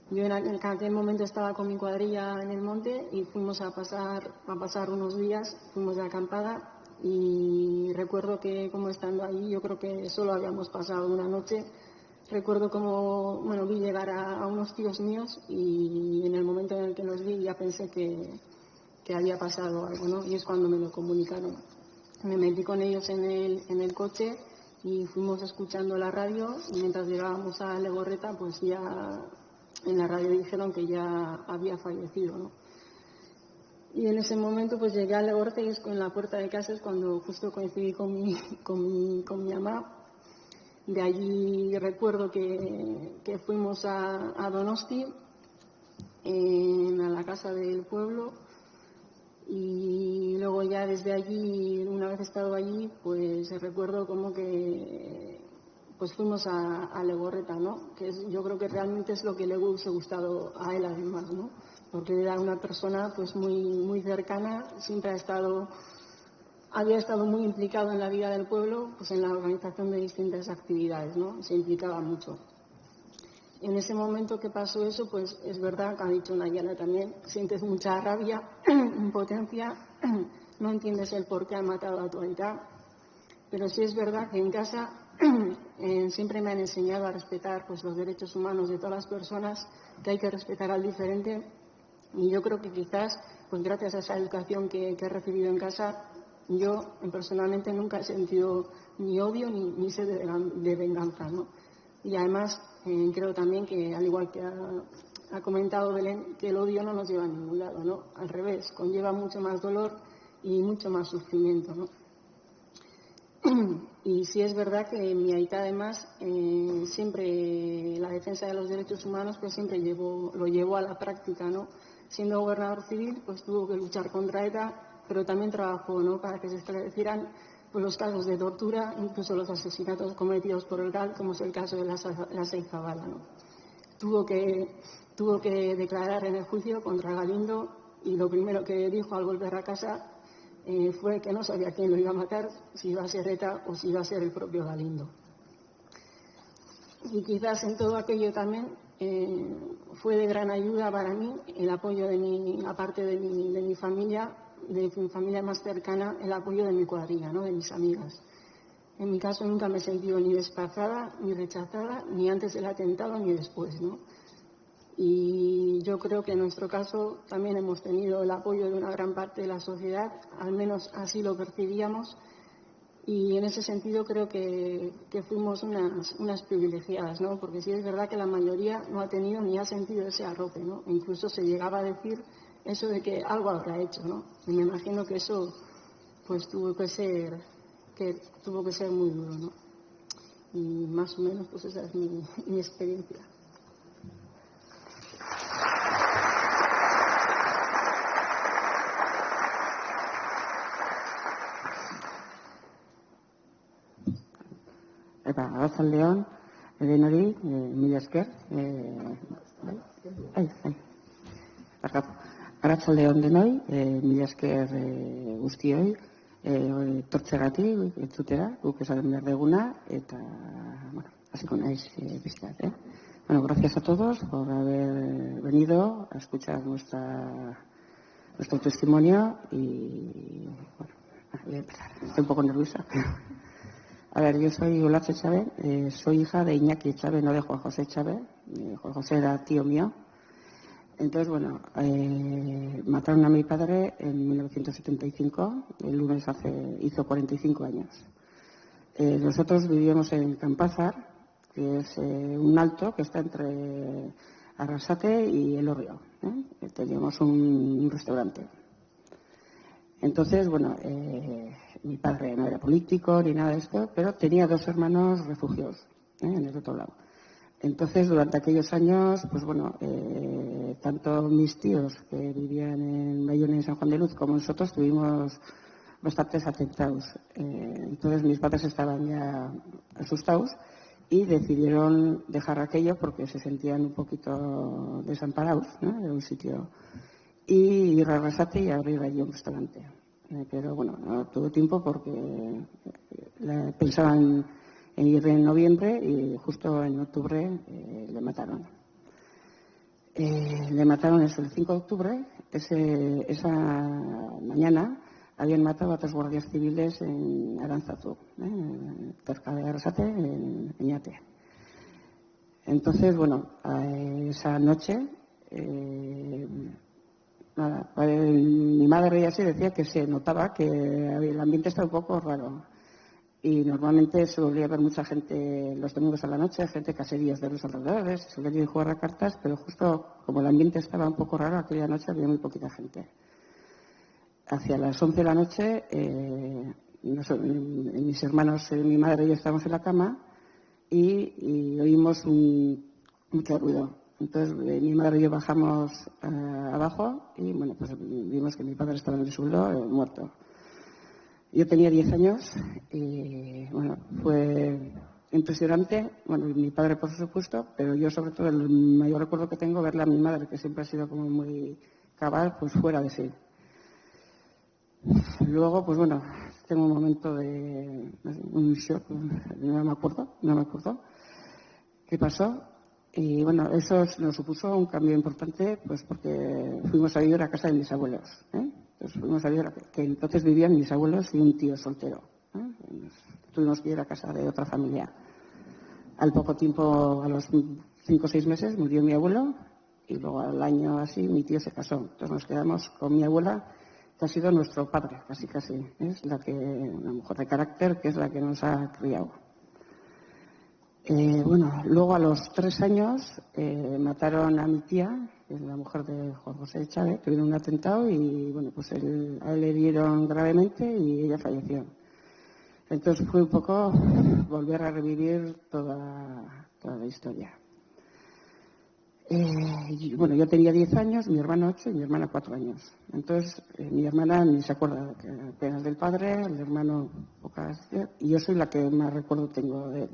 Yo en aquel momento estaba con mi cuadrilla en el monte y fuimos a pasar unos días, fuimos de acampada y recuerdo que como estando allí, yo creo que solo habíamos pasado una noche. Recuerdo como, vi llegar a unos tíos míos y en el momento en el que los vi ya pensé que había pasado algo, ¿no? Y es cuando me lo comunicaron. Me metí con ellos en el coche y fuimos escuchando la radio y mientras llegábamos a Legorreta, pues ya en la radio dijeron que ya había fallecido, ¿no? Y en ese momento pues llegué a Legorreta y es en la puerta de casa es cuando justo coincidí con mi mamá. De allí recuerdo que fuimos a Donosti, a la casa del pueblo, y luego ya desde allí, una vez estado allí, pues recuerdo como que pues fuimos a Legorreta, ¿no? Que yo creo que realmente es lo que le hubiese gustado a él además, ¿no? Porque era una persona pues muy cercana, siempre había estado muy implicado en la vida del pueblo, pues en la organización de distintas actividades, ¿no? Se implicaba mucho. En ese momento que pasó eso, pues es verdad que ha dicho Nayara también, sientes mucha rabia, impotencia, no entiendes el por qué han matado a tu aita, pero sí es verdad que en casa siempre me han enseñado a respetar pues los derechos humanos de todas las personas, que hay que respetar al diferente, y yo creo que quizás, pues gracias a esa educación que he recibido en casa, yo personalmente nunca he sentido ni odio ni sed de venganza, ¿no? Y además creo también que, al igual que ha comentado Belén, que el odio no nos lleva a ningún lado, ¿no? Al revés, conlleva mucho más dolor y mucho más sufrimiento, ¿no? Y sí es verdad que mi aita además siempre la defensa de los derechos humanos pues siempre lo llevó a la práctica, ¿no? Siendo gobernador civil pues tuvo que luchar contra ETA, pero también trabajó, ¿no? Para que se esclarecieran pues los casos de tortura, incluso los asesinatos cometidos por el GAL, como es el caso de la Seizabala, ¿no? Tuvo que declarar en el juicio contra Galindo y lo primero que dijo al volver a casa fue que no sabía quién lo iba a matar, si iba a ser ETA o si iba a ser el propio Galindo. Y quizás en todo aquello también fue de gran ayuda para mí el apoyo aparte de mi familia, de mi familia más cercana, el apoyo de mi cuadrilla, ¿no? De mis amigas. En mi caso nunca me he sentido ni desplazada, ni rechazada, ni antes del atentado, ni después, ¿no? Y yo creo que en nuestro caso también hemos tenido el apoyo de una gran parte de la sociedad, al menos así lo percibíamos, y en ese sentido creo que fuimos unas privilegiadas, ¿no? Porque sí es verdad que la mayoría no ha tenido ni ha sentido ese arrope, ¿no? E incluso se llegaba a decir eso de que algo habrá hecho, ¿no? Y me imagino que eso pues tuvo que ser muy duro, ¿no? Y más o menos pues esa es mi experiencia. Arratsaldeon, denoi, mila esker. Arratsaldeon denoi, mila esker guztioi, tortzegatik, entzutera, guk esaten behar deguna, eta, bueno, hasiko naiz pizkat, Bueno, gracias a todos por haber venido a escuchar nuestro testimonio y, bueno, voy a empezar. Estoy un poco nerviosa. A ver, yo soy Olatz Echave, soy hija de Iñaki Echave, no de Juan José Echave. Juan José era tío mío. Entonces, bueno, mataron a mi padre en 1975, el lunes hizo 45 años. Nosotros vivíamos en Campázar, que es un alto que está entre Arrasate y Elorrio. Teníamos un restaurante. Entonces, bueno, mi padre no era político ni nada de esto, pero tenía 2 hermanos refugiados en el otro lado. Entonces, durante aquellos años, pues bueno, tanto mis tíos que vivían en Bayona y San Juan de Luz como nosotros tuvimos bastantes atentados. Entonces, mis padres estaban ya asustados y decidieron dejar aquello porque se sentían un poquito desamparados, ¿no? De un sitio. Y ir a Arrasate y abrir allí un restaurante. Pero bueno, no tuve tiempo porque pensaban en ir en noviembre y justo en octubre le mataron. Le mataron el 5 de octubre, esa mañana habían matado a 3 guardias civiles en Aránzazu, cerca de Arrasate, en Eñate. Entonces, bueno, esa noche... mi madre ya se decía que se notaba que el ambiente estaba un poco raro y normalmente se volvía a ver mucha gente los domingos a la noche, gente caseríos de los alrededores, se venía a jugar a cartas, pero justo como el ambiente estaba un poco raro, aquella noche había muy poquita gente. Hacia las 11 de la noche, mis hermanos, mi madre y yo estábamos en la cama y oímos mucho ruido. Entonces, mi madre y yo bajamos abajo y, bueno, pues vimos que mi padre estaba en el suelo, muerto. Yo tenía 10 años y, bueno, fue impresionante. Bueno, mi padre, por supuesto, pero yo, sobre todo, el mayor recuerdo que tengo, verle a mi madre, que siempre ha sido como muy cabal, pues fuera de sí. Luego, pues bueno, tengo un momento de un shock, no me acuerdo qué pasó. Y bueno, eso nos supuso un cambio importante, pues porque fuimos a vivir a casa de mis abuelos. Entonces fuimos a vivir, que entonces vivían mis abuelos y un tío soltero. Tuvimos que ir a casa de otra familia. Al poco tiempo, a los 5 o 6 meses, murió mi abuelo y luego al año así mi tío se casó. Entonces nos quedamos con mi abuela, que ha sido nuestro padre, casi. Es una mujer de carácter, que es la que nos ha criado. Bueno, luego a los 3 años mataron a mi tía, que es la mujer de Juan José Chávez, tuvieron un atentado y bueno, pues a él le hirieron gravemente y ella falleció. Entonces fue un poco volver a revivir toda la historia. Bueno, yo tenía 10 años, mi hermano 8 y mi hermana 4 años. Entonces, mi hermana ni se acuerda apenas del padre, el hermano pocas, y yo soy la que más recuerdo tengo de él.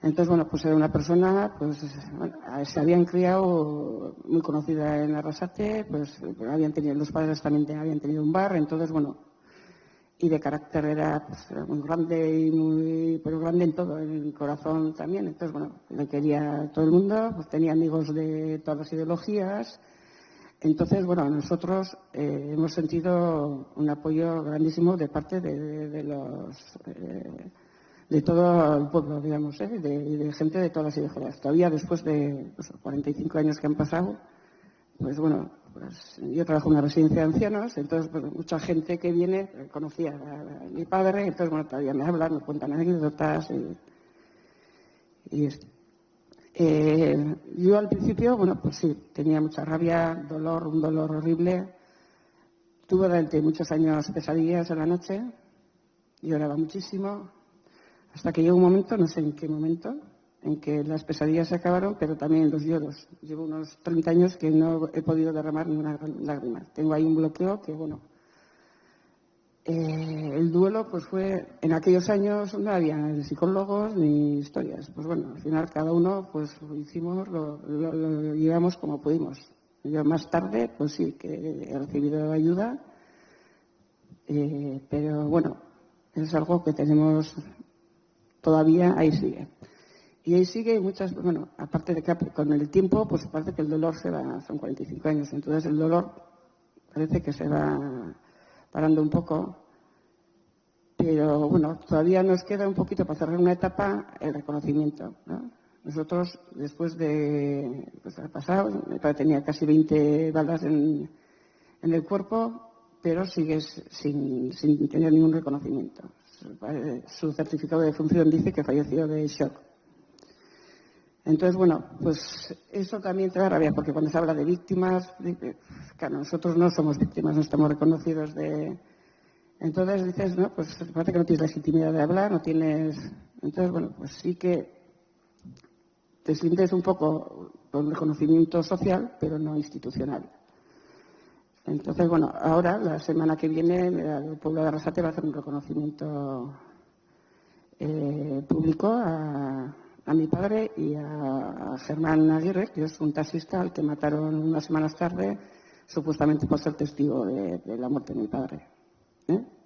Entonces, bueno, pues era una persona, pues bueno, se habían criado muy conocida en Arrasate, pues los padres también habían tenido un bar, entonces, bueno, y de carácter era muy grande pero grande en todo, en el corazón también. Entonces, bueno, le quería a todo el mundo, pues tenía amigos de todas las ideologías. Entonces, bueno, nosotros hemos sentido un apoyo grandísimo de parte de todo el pueblo, digamos, de gente de todas las ideologías. Todavía después de 45 años que han pasado, pues bueno, pues yo trabajo en una residencia de ancianos, entonces pues, mucha gente que viene conocía a mi padre, entonces bueno, todavía me hablan, me cuentan anécdotas yo al principio, bueno, pues sí, tenía mucha rabia, un dolor horrible. Tuve durante muchos años pesadillas en la noche, lloraba muchísimo, hasta que llegó un momento, no sé en qué momento, en que las pesadillas se acabaron, pero también los lloros. Llevo unos 30 años que no he podido derramar ni una lágrima. Tengo ahí un bloqueo que, bueno, el duelo, pues fue, en aquellos años no había ni psicólogos ni historias. Pues bueno, al final cada uno, pues lo hicimos, lo llevamos como pudimos. Yo más tarde, pues sí, que he recibido ayuda, pero bueno, es algo que tenemos todavía, ahí sigue. Y ahí sigue muchas, bueno, aparte de que con el tiempo, pues parece que el dolor se va, son 45 años, entonces el dolor parece que se va parando un poco, pero bueno, todavía nos queda un poquito para cerrar una etapa, el reconocimiento, ¿no? Nosotros, después de, pues ha pasado, mi padre tenía casi 20 balas en el cuerpo, pero sigues sin tener ningún reconocimiento. Su certificado de defunción dice que falleció de shock. Entonces, bueno, pues eso también te da rabia, porque cuando se habla de víctimas, claro, nosotros no somos víctimas, no estamos reconocidos de... Entonces dices, no, pues parece que no tienes legitimidad de hablar, no tienes... Entonces, bueno, pues sí que te sientes un poco con reconocimiento social, pero no institucional. Entonces, bueno, ahora, la semana que viene, el pueblo de Arrasate va a hacer un reconocimiento público a mi padre y a Germán Aguirre, que es un taxista al que mataron unas semanas tarde, supuestamente por ser testigo de la muerte de mi padre.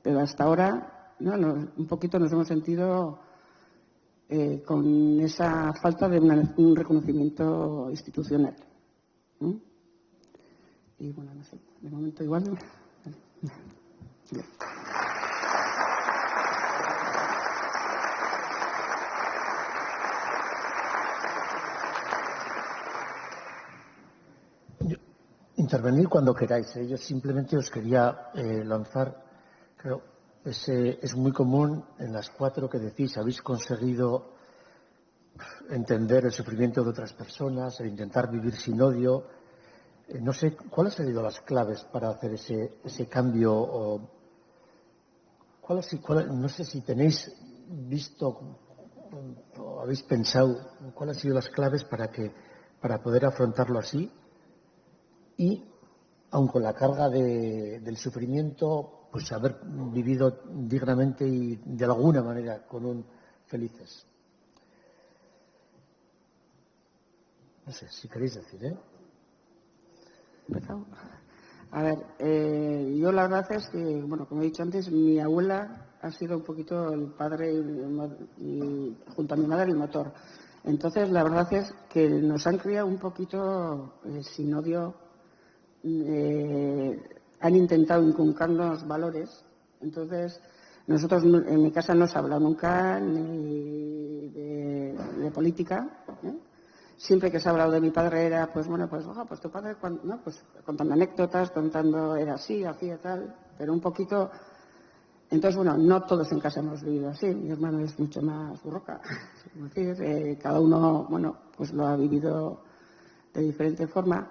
Pero hasta ahora, un poquito nos hemos sentido con esa falta de un reconocimiento institucional. Y bueno, no sé, de momento igual. Intervenir cuando queráis. Yo simplemente os quería lanzar, creo, es muy común en las 4 que decís, habéis conseguido entender el sufrimiento de otras personas, el intentar vivir sin odio. No sé, ¿cuáles han sido las claves para hacer ese cambio? No sé si tenéis visto o habéis pensado cuáles han sido las claves para poder afrontarlo así. Y, aun con la carga del sufrimiento, pues haber vivido dignamente y de alguna manera con un felices. No sé, si queréis decir, ¿eh? A ver, yo la verdad es que, bueno, como he dicho antes, mi abuela ha sido un poquito el padre y junto a mi madre el motor. Entonces, la verdad es que nos han criado un poquito sin odio. Han intentado inculcarnos valores. Entonces, nosotros en mi casa no se ha hablado nunca ni de política, ¿eh? Siempre que se ha hablado de mi padre era, pues bueno, pues ojo, pues tu padre, ¿no? Pues contando anécdotas, contando, era así, hacía tal, pero un poquito. Entonces, bueno, no todos en casa hemos vivido así. Mi hermano es mucho más burroca. Es decir, cada uno, bueno, pues lo ha vivido de diferente forma.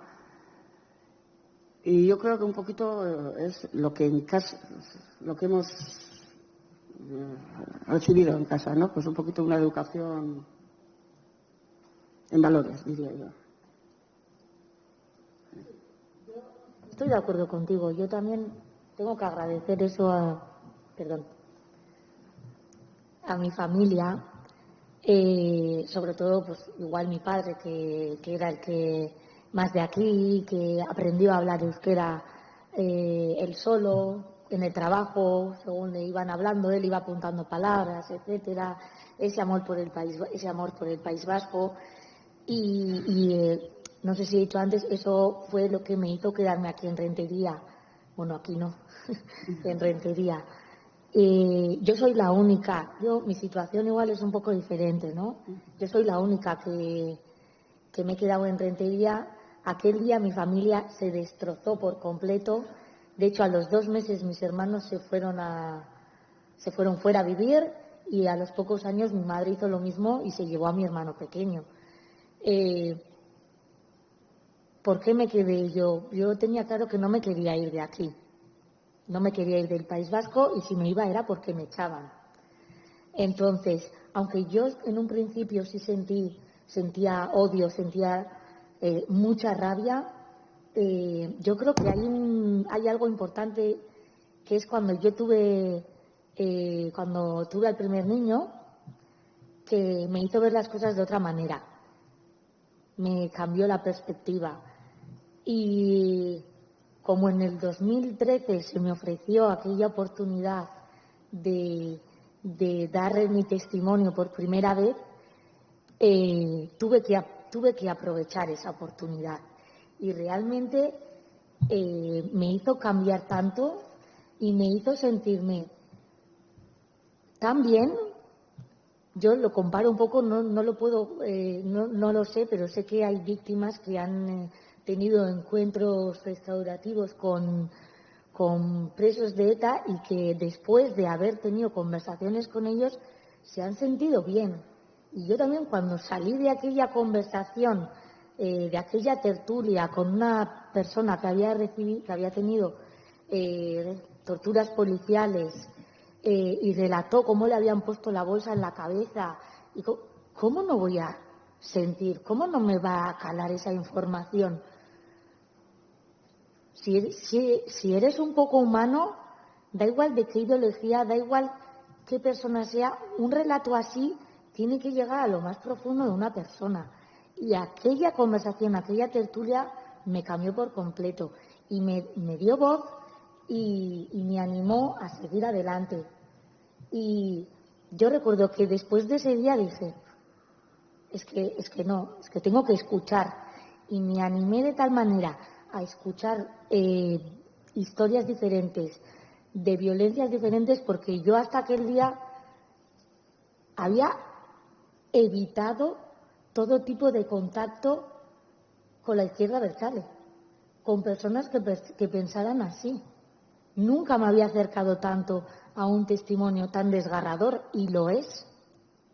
Y yo creo que un poquito es lo que en casa, lo que hemos recibido en casa, ¿no? Pues un poquito una educación en valores, diría yo. Estoy de acuerdo contigo. Yo también tengo que agradecer eso a mi familia, sobre todo, pues igual mi padre, que era el que más de aquí, que aprendió a hablar euskera él solo, en el trabajo, según le iban hablando, él iba apuntando palabras, etcétera. Ese amor por el País Vasco. Y no sé si he dicho antes, eso fue lo que me hizo quedarme aquí en Rentería. Bueno, aquí no, en Rentería. Yo soy la única, mi situación igual es un poco diferente, ¿no? Yo soy la única que me he quedado en Rentería. Aquel día mi familia se destrozó por completo. De hecho, a los 2 meses mis hermanos se fueron fuera a vivir, y a los pocos años mi madre hizo lo mismo y se llevó a mi hermano pequeño. ¿Por qué me quedé yo? Yo tenía claro que no me quería ir de aquí. No me quería ir del País Vasco, y si me iba era porque me echaban. Entonces, aunque yo en un principio sí sentía odio, sentía mucha rabia, yo creo que hay algo importante, que es cuando tuve al primer niño, que me hizo ver las cosas de otra manera. Me cambió la perspectiva. Y como en el 2013 se me ofreció aquella oportunidad de dar mi testimonio por primera vez, tuve que aprovechar esa oportunidad. Y realmente me hizo cambiar tanto y me hizo sentirme tan bien. Yo lo comparo un poco, no lo puedo, no lo sé, pero sé que hay víctimas que han tenido encuentros restaurativos con presos de ETA, y que después de haber tenido conversaciones con ellos se han sentido bien. Y yo también, cuando salí de aquella conversación, de aquella tertulia con una persona que había tenido torturas policiales, y relató cómo le habían puesto la bolsa en la cabeza, y ¿cómo no voy a sentir? ¿Cómo no me va a calar esa información? Si eres un poco humano, da igual de qué ideología, da igual qué persona sea, un relato así tiene que llegar a lo más profundo de una persona. Y aquella conversación, aquella tertulia me cambió por completo, y me dio voz y me animó a seguir adelante. Y yo recuerdo que después de ese día dije, es que tengo que escuchar. Y me animé de tal manera a escuchar historias diferentes, de violencias diferentes, porque yo hasta aquel día había evitado todo tipo de contacto con la izquierda abertzale, con personas que pensaran así. Nunca me había acercado tanto a un testimonio tan desgarrador, y lo es.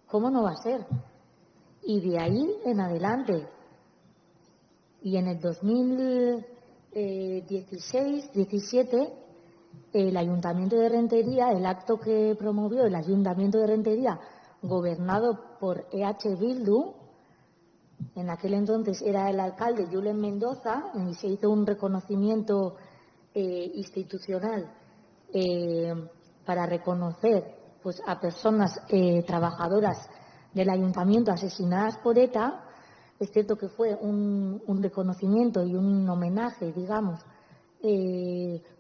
¿Cómo no va a ser? Y de ahí en adelante. Y en el 2016-17, el Ayuntamiento de Rentería, el acto que promovió el Ayuntamiento de Rentería, gobernado por EH Bildu, en aquel entonces era el alcalde Julen Mendoza, y se hizo un reconocimiento institucional para reconocer pues a personas trabajadoras del ayuntamiento asesinadas por ETA. Es cierto que fue un reconocimiento y un homenaje, digamos,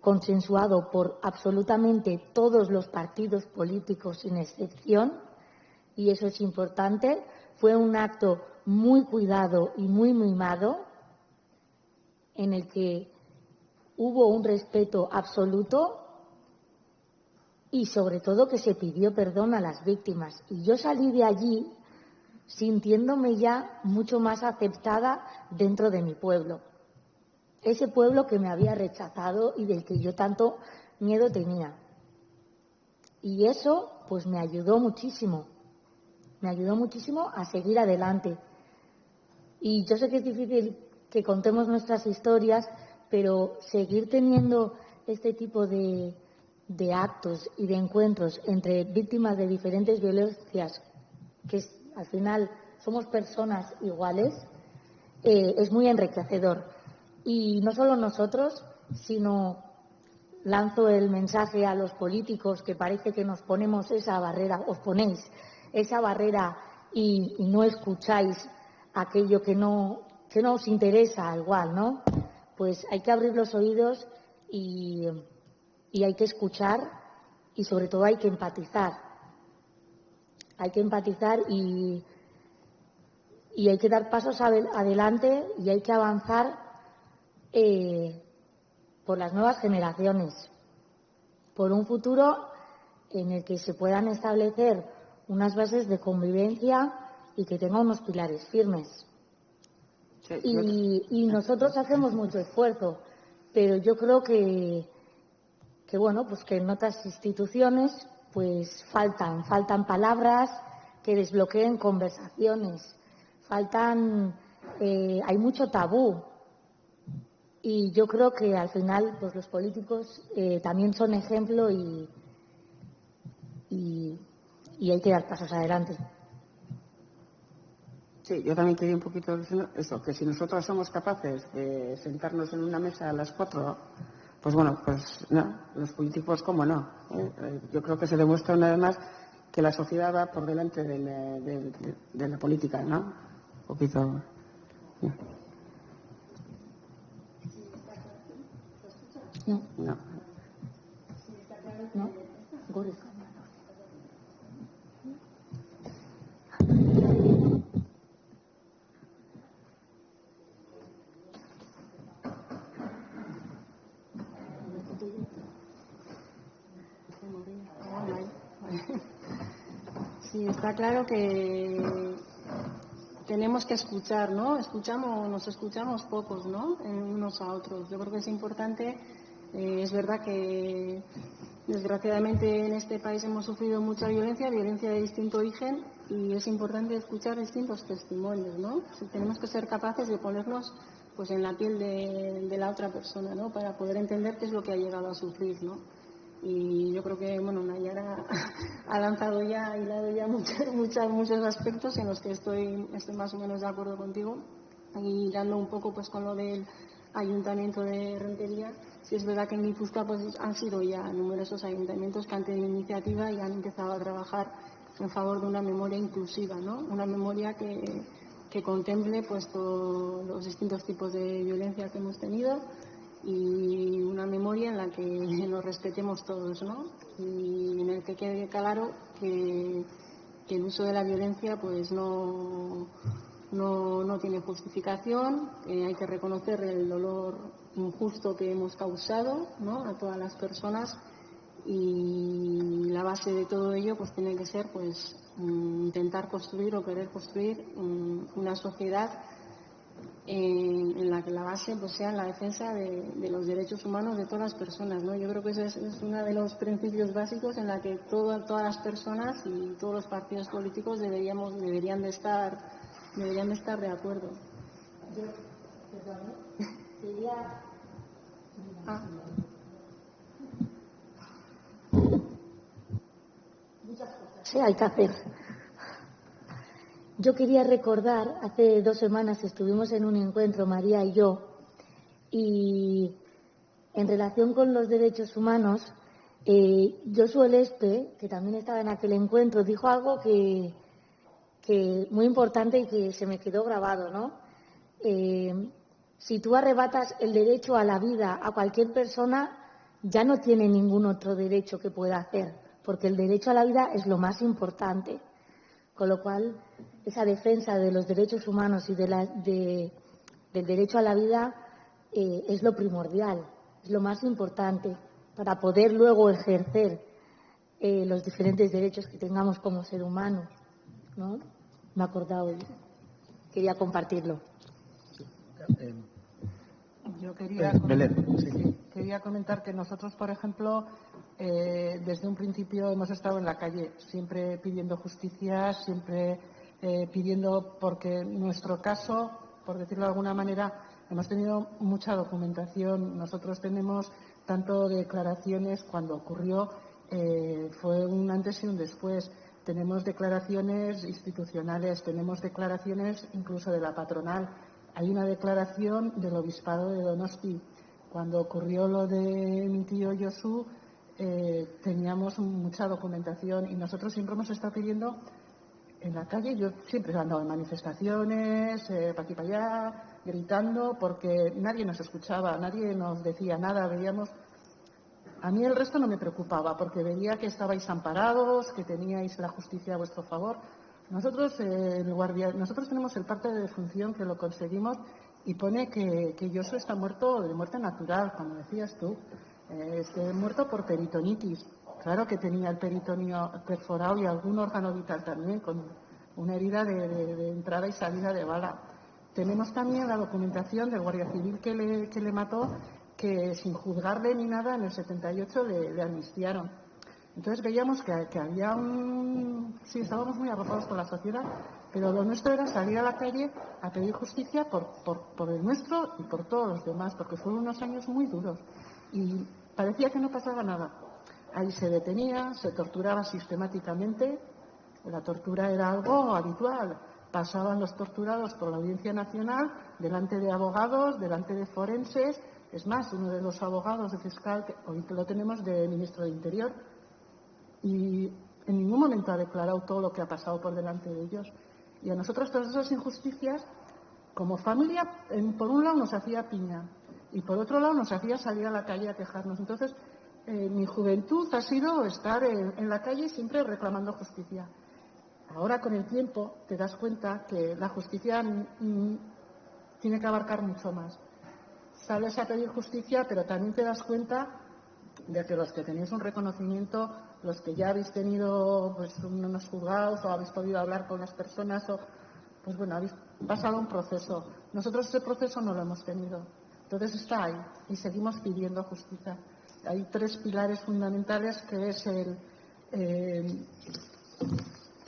consensuado por absolutamente todos los partidos políticos sin excepción, y eso es importante. Fue un acto muy cuidado y muy mimado, en el que hubo un respeto absoluto y sobre todo que se pidió perdón a las víctimas. Y yo salí de allí sintiéndome ya mucho más aceptada dentro de mi pueblo. Ese pueblo que me había rechazado y del que yo tanto miedo tenía. Y eso pues me ayudó muchísimo a seguir adelante. Y yo sé que es difícil que contemos nuestras historias, pero seguir teniendo este tipo de actos y de encuentros entre víctimas de diferentes violencias, que al final somos personas iguales, es muy enriquecedor. Y no solo nosotros, sino lanzo el mensaje a los políticos, que parece que nos ponemos esa barrera, os ponéis esa barrera y no escucháis aquello que no os interesa igual, ¿no? Pues hay que abrir los oídos y hay que escuchar, y sobre todo hay que empatizar. Hay que empatizar y hay que dar pasos adelante, y hay que avanzar por las nuevas generaciones, por un futuro en el que se puedan establecer unas bases de convivencia y que tenga unos pilares firmes. Y nosotros hacemos mucho esfuerzo, pero yo creo que bueno, pues que en otras instituciones pues faltan palabras que desbloqueen conversaciones, hay mucho tabú. Y yo creo que al final pues los políticos también son ejemplo y hay que dar pasos adelante. Sí, yo también quería un poquito decir eso, que si nosotros somos capaces de sentarnos en una mesa a las 4, pues bueno, pues no, los políticos, ¿cómo no? Yo creo que se demuestra una vez más que la sociedad va por delante de la política, ¿no? Un poquito. Sí. No. No. No. Sí, está claro que tenemos que escuchar, ¿no? Nos escuchamos pocos, ¿no? Unos a otros. Yo creo que es importante. Es verdad que desgraciadamente en este país hemos sufrido mucha violencia de distinto origen, y es importante escuchar distintos testimonios, ¿no? Tenemos que ser capaces de ponernos pues en la piel de la otra persona, ¿no? Para poder entender qué es lo que ha llegado a sufrir, ¿no? Y yo creo que, bueno, Nayara ha lanzado ya, hilado ya muchos aspectos en los que estoy más o menos de acuerdo contigo. Y dando un poco pues con lo del Ayuntamiento de Rentería, sí es verdad que en Guipúzcoa pues han sido ya numerosos ayuntamientos que han tenido iniciativa y han empezado a trabajar en favor de una memoria inclusiva, ¿no? Una memoria que contemple pues todos los distintos tipos de violencia que hemos tenido, y una memoria en la que nos respetemos todos, ¿no? Y en el que quede claro que el uso de la violencia pues no tiene justificación, hay que reconocer el dolor injusto que hemos causado, ¿no? A todas las personas, y la base de todo ello pues tiene que ser pues intentar construir o querer construir una sociedad en la que la base pues sea la defensa de los derechos humanos de todas las personas, ¿no? Yo creo que ese es uno de los principios básicos en la que todas las personas y todos los partidos políticos deberían de estar de acuerdo. Sí, hay que hacer. Yo quería recordar, hace 2 semanas estuvimos en un encuentro, María y yo, y en relación con los derechos humanos, Josué Lespe, que también estaba en aquel encuentro, dijo algo que muy importante y que se me quedó grabado, ¿no? Si tú arrebatas el derecho a la vida a cualquier persona, ya no tiene ningún otro derecho que pueda hacer, porque el derecho a la vida es lo más importante. Con lo cual, esa defensa de los derechos humanos y del derecho a la vida es lo primordial, es lo más importante para poder luego ejercer los diferentes derechos que tengamos como ser humanos, ¿no? Me he acordado y quería compartirlo. Yo quería comentar que nosotros, por ejemplo, desde un principio hemos estado en la calle, siempre pidiendo justicia, siempre pidiendo, porque en nuestro caso, por decirlo de alguna manera, hemos tenido mucha documentación. Nosotros tenemos tanto declaraciones cuando ocurrió, fue un antes y un después. Tenemos declaraciones institucionales, tenemos declaraciones incluso de la patronal. Hay una declaración del Obispado de Donosti. Cuando ocurrió lo de mi tío Josu, teníamos mucha documentación y nosotros siempre hemos estado pidiendo en la calle. Yo siempre he andado en manifestaciones, para aquí para allá, gritando, porque nadie nos escuchaba, nadie nos decía nada. Veíamos. A mí el resto no me preocupaba, porque veía que estabais amparados, que teníais la justicia a vuestro favor. Nosotros tenemos el parte de defunción que lo conseguimos y pone que Josu está muerto de muerte natural, como decías tú. Muerto por peritonitis. Claro que tenía el peritoneo perforado y algún órgano vital también, con una herida de entrada y salida de bala. Tenemos también la documentación del guardia civil que le mató, que sin juzgarle ni nada en el 78 le amnistiaron. Entonces veíamos que había sí, estábamos muy arropados por la sociedad, pero lo nuestro era salir a la calle a pedir justicia por el nuestro y por todos los demás, porque fueron unos años muy duros y parecía que no pasaba nada. Ahí se detenía, se torturaba sistemáticamente, la tortura era algo habitual. Pasaban los torturados por la Audiencia Nacional, delante de abogados, delante de forenses. Es más, uno de los abogados de fiscal, que hoy lo tenemos de ministro de Interior, y en ningún momento ha declarado todo lo que ha pasado por delante de ellos. Y a nosotros todas esas injusticias, como familia, por un lado nos hacía piña y por otro lado nos hacía salir a la calle a quejarnos. Entonces, mi juventud ha sido estar en la calle siempre reclamando justicia. Ahora, con el tiempo, te das cuenta que la justicia tiene que abarcar mucho más. Sales a pedir justicia, pero también te das cuenta de que los que tenéis un reconocimiento, los que ya habéis tenido pues, unos juzgados o habéis podido hablar con las personas, pues bueno, habéis pasado un proceso. Nosotros ese proceso no lo hemos tenido. Entonces está ahí y seguimos pidiendo justicia. Hay 3 pilares fundamentales, que es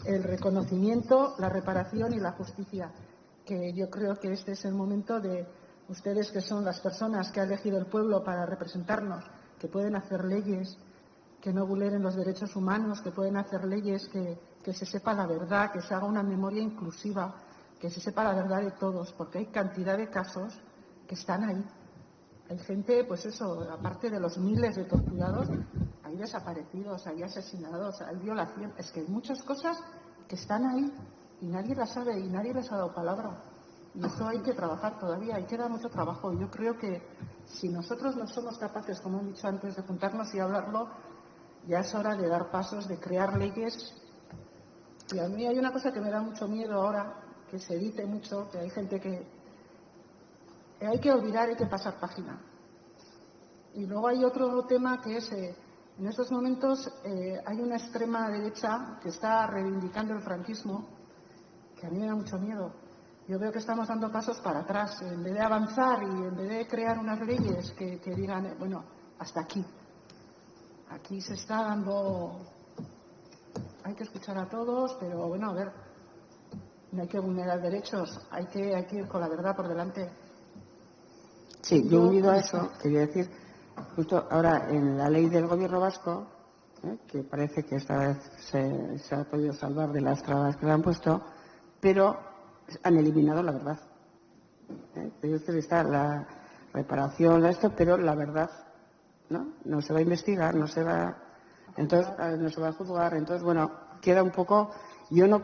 el reconocimiento, la reparación y la justicia, que yo creo que este es el momento de ustedes, que son las personas que ha elegido el pueblo para representarnos, que pueden hacer leyes que no vulneren los derechos humanos, que pueden hacer leyes que se sepa la verdad, que se haga una memoria inclusiva, que se sepa la verdad de todos, porque hay cantidad de casos que están ahí. Hay gente, pues eso, aparte de los miles de torturados, hay desaparecidos, hay asesinados, hay violación. Es que hay muchas cosas que están ahí y nadie las sabe y nadie les ha dado palabra. Y eso hay que trabajar todavía, hay que dar mucho trabajo. Yo creo que si nosotros no somos capaces, como he dicho antes, de juntarnos y hablarlo, ya es hora de dar pasos, de crear leyes. Y a mí hay una cosa que me da mucho miedo ahora, que se dice mucho, que hay gente que hay que olvidar, hay que pasar página. Y luego hay otro tema que es, en estos momentos hay una extrema derecha que está reivindicando el franquismo, que a mí me da mucho miedo. Yo veo que estamos dando pasos para atrás, en vez de avanzar y en vez de crear unas leyes que digan, bueno, hasta aquí. Aquí se está dando, hay que escuchar a todos, pero bueno, a ver, no hay que vulnerar derechos, hay que ir con la verdad por delante. Sí, yo unido a eso, quería decir, justo ahora en la ley del gobierno vasco, que parece que esta vez se ha podido salvar de las trabas que le han puesto, pero han eliminado la verdad. Es decir, está la reparación, pero la verdad, ¿no? No se va a investigar, no se va Entonces, no se va a juzgar. Entonces, bueno, queda un poco... Yo no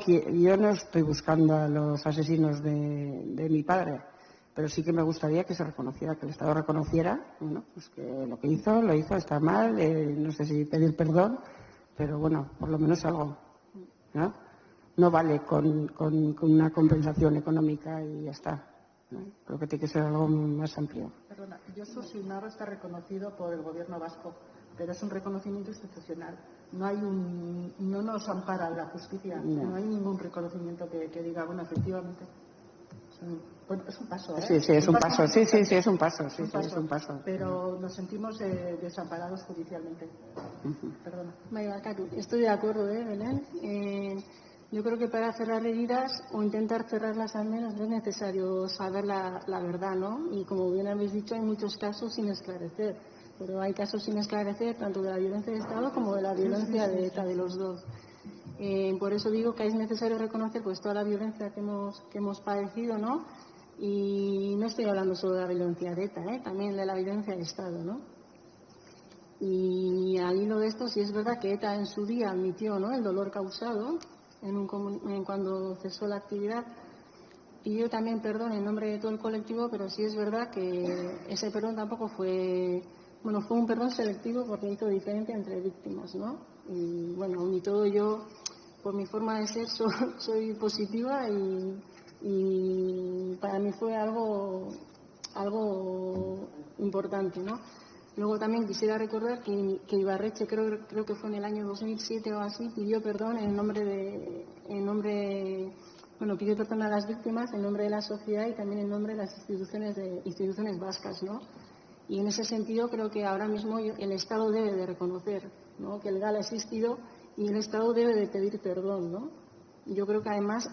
estoy buscando a los asesinos de mi padre, pero sí que me gustaría que se reconociera, que el Estado reconociera, bueno, pues que lo que hizo, lo hizo, está mal, no sé si pedir perdón, pero bueno, por lo menos algo, ¿no? No vale con una compensación económica y ya está, ¿no? Creo que tiene que ser algo más amplio. Perdona, Josu Silnarro está reconocido por el Gobierno vasco, pero es un reconocimiento institucional. No nos ampara la justicia, no hay ningún reconocimiento que diga, bueno, efectivamente. Bueno, es un paso, ¿eh? Sí, es un paso. Sí, es un paso. Sí, es un paso. Pero nos sentimos desamparados judicialmente. Perdona. Vaya, Catu, estoy de acuerdo, Belén. Yo creo que para cerrar heridas o intentar cerrarlas al menos no es necesario saber la verdad, ¿no? Y como bien habéis dicho, hay muchos casos sin esclarecer. Pero hay casos sin esclarecer tanto de la violencia de Estado como de la violencia de ETA, de los dos. Por eso digo que es necesario reconocer pues toda la violencia que hemos padecido, ¿no? Y no estoy hablando solo de la violencia de ETA, también de la violencia de Estado, ¿no? Y al hilo de esto, sí es verdad que ETA en su día admitió, ¿no?, el dolor causado cuando cesó la actividad. Pidió también perdón en nombre de todo el colectivo, pero sí es verdad que ese perdón tampoco fue un perdón selectivo porque hizo diferente entre víctimas, ¿no? Y bueno, aun y todo yo, por mi forma de ser, soy positiva y para mí fue algo importante, ¿no? Luego también quisiera recordar que Ibarretxe, creo que fue en el año 2007 o así, pidió perdón pidió perdón a las víctimas en nombre de la sociedad y también en nombre de las instituciones vascas, ¿no? Y en ese sentido creo que ahora mismo el Estado debe de reconocer, ¿no?, que el GAL ha existido y el Estado debe de pedir perdón, ¿no? Yo creo que además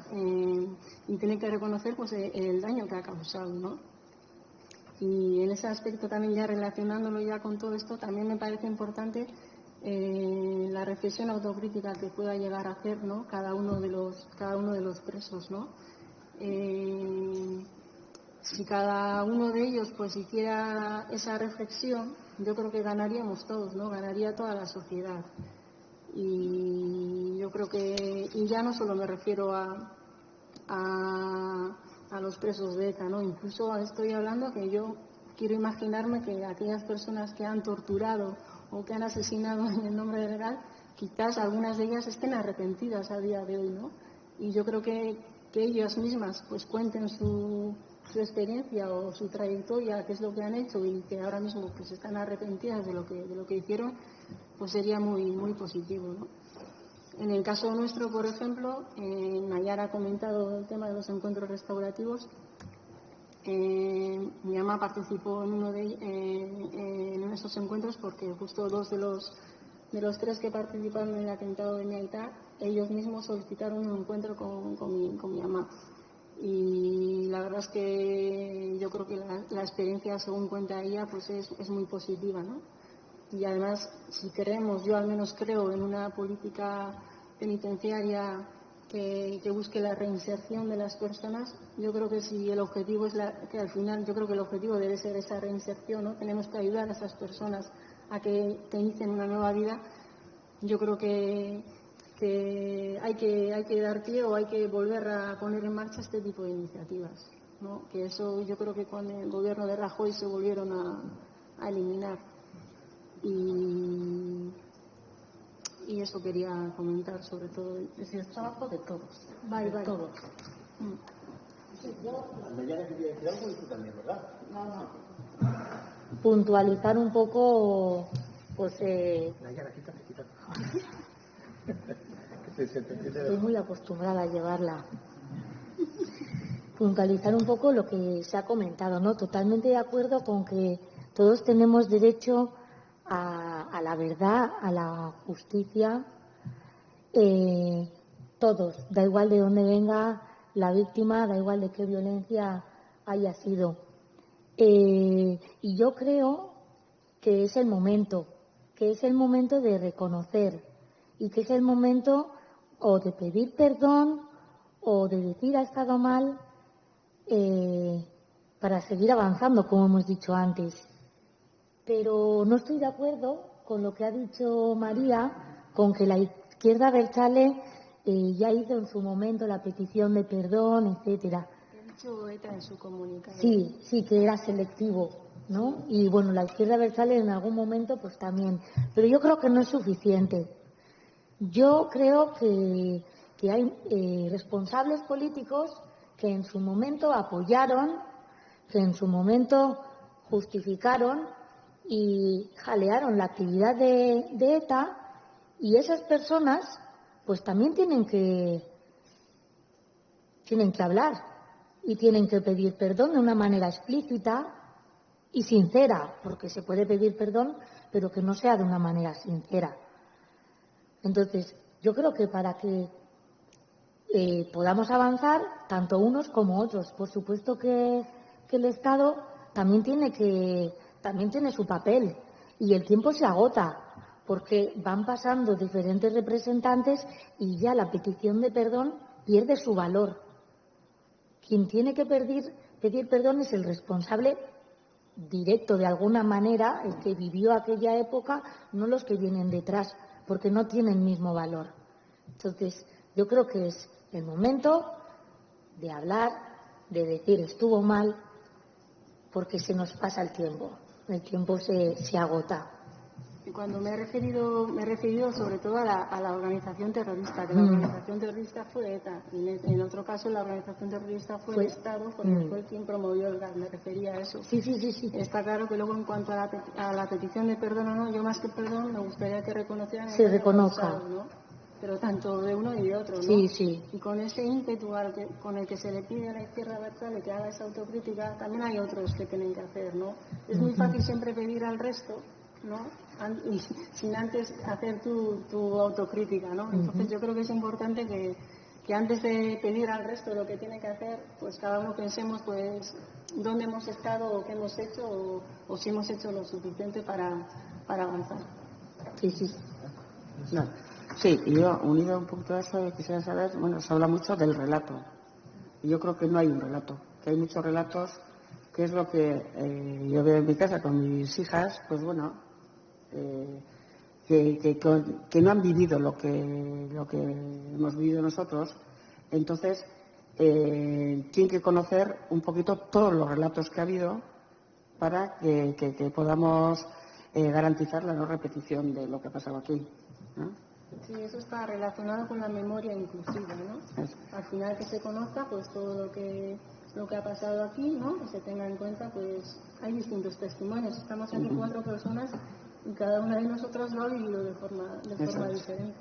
y tiene que reconocer pues el daño que ha causado, ¿no? Y en ese aspecto también, ya relacionándolo ya con todo esto, también me parece importante la reflexión autocrítica que pueda llegar a hacer, ¿no?, cada uno de los presos, ¿no? Si cada uno de ellos pues hiciera esa reflexión, yo creo que ganaríamos todos, ¿no? Ganaría toda la sociedad. Y yo creo que, y ya no solo me refiero a los presos de ETA, ¿no? Incluso estoy hablando que yo quiero imaginarme que aquellas personas que han torturado o que han asesinado en el nombre del GAL, quizás algunas de ellas estén arrepentidas a día de hoy, ¿no? Y yo creo que ellas mismas pues cuenten su experiencia o su trayectoria, qué es lo que han hecho y que ahora mismo pues están arrepentidas de lo que hicieron, pues sería muy, muy positivo, ¿no? En el caso nuestro, por ejemplo, Nayara ha comentado el tema de los encuentros restaurativos. Mi mamá participó en esos encuentros porque justo dos de los tres que participaron en el atentado de mi aita, ellos mismos solicitaron un encuentro con mi mamá. Y la verdad es que yo creo que la experiencia, según cuenta ella, pues es muy positiva, ¿no? Y además, si creemos, yo al menos creo en una política penitenciaria que busque la reinserción de las personas, yo creo que si el objetivo que al final yo creo que el objetivo debe ser esa reinserción, ¿no? Tenemos que ayudar a esas personas a que inicien una nueva vida. Yo creo que hay que dar pie o hay que volver a poner en marcha este tipo de iniciativas, ¿no? Que eso yo creo que con el gobierno de Rajoy se volvieron a eliminar. Y eso quería comentar, sobre todo. Es decir, es trabajo de todos. Vale. Todos. Puntualizar un poco, pues. Estoy muy acostumbrada a llevarla. Puntualizar un poco lo que se ha comentado, ¿no? Totalmente de acuerdo con que todos tenemos derecho a la verdad, a la justicia, todos, da igual de dónde venga la víctima, da igual de qué violencia haya sido. Y yo creo que es el momento de reconocer y que es el momento o de pedir perdón o de decir ha estado mal para seguir avanzando, como hemos dicho antes. Pero no estoy de acuerdo con lo que ha dicho María, con que la izquierda abertzale ya hizo en su momento la petición de perdón, etcétera. Ha dicho ETA en su comunicado. Sí, que era selectivo, ¿no? Y bueno, la izquierda abertzale en algún momento pues también. Pero yo creo que no es suficiente. Yo creo que hay responsables políticos que en su momento apoyaron, que en su momento justificaron y jalearon la actividad de ETA, y esas personas pues también tienen que hablar y tienen que pedir perdón de una manera explícita y sincera, porque se puede pedir perdón, pero que no sea de una manera sincera. Entonces, yo creo que para que podamos avanzar, tanto unos como otros, por supuesto que el Estado también tiene su papel, y el tiempo se agota, porque van pasando diferentes representantes y ya la petición de perdón pierde su valor. Quien tiene que pedir perdón es el responsable directo, de alguna manera, el que vivió aquella época, no los que vienen detrás, porque no tienen el mismo valor. Entonces, yo creo que es el momento de hablar, de decir estuvo mal, porque se nos pasa el tiempo se agota. Y cuando me he referido sobre todo a la organización terrorista, que la organización terrorista fue ETA, y en otro caso la organización terrorista fue el Estado, porque fue quien promovió el gas, me refería a eso. Sí. Está claro que luego en cuanto a la petición de perdón o no, yo más que perdón me gustaría que reconocieran se reconozca, causado, ¿no? Pero tanto de uno y de otro, ¿no? Sí. Y con ese ímpetu con el que se le pide a la izquierda abertzale que haga esa autocrítica, también hay otros que tienen que hacer, ¿no? Es muy fácil siempre pedir al resto, ¿no? Y sin antes hacer tu autocrítica, ¿no? Entonces yo creo que es importante que antes de pedir al resto lo que tiene que hacer, pues cada uno pensemos pues dónde hemos estado o qué hemos hecho o si hemos hecho lo suficiente para avanzar. Sí. No. Sí, y yo, unido un poquito a eso, quisiera saber, bueno, se habla mucho del relato. Y yo creo que no hay un relato, que hay muchos relatos, que es lo que yo veo en mi casa con mis hijas, pues bueno, que no han vivido lo que hemos vivido nosotros. Entonces, tienen que conocer un poquito todos los relatos que ha habido para que podamos garantizar la no repetición de lo que ha pasado aquí, ¿no? Sí, eso está relacionado con la memoria inclusiva, ¿no? Al final que se conozca pues todo lo que ha pasado aquí, ¿no? Que se tenga en cuenta, pues hay distintos testimonios. Estamos aquí 4 personas y cada una de nosotros lo ha vivido de forma diferente.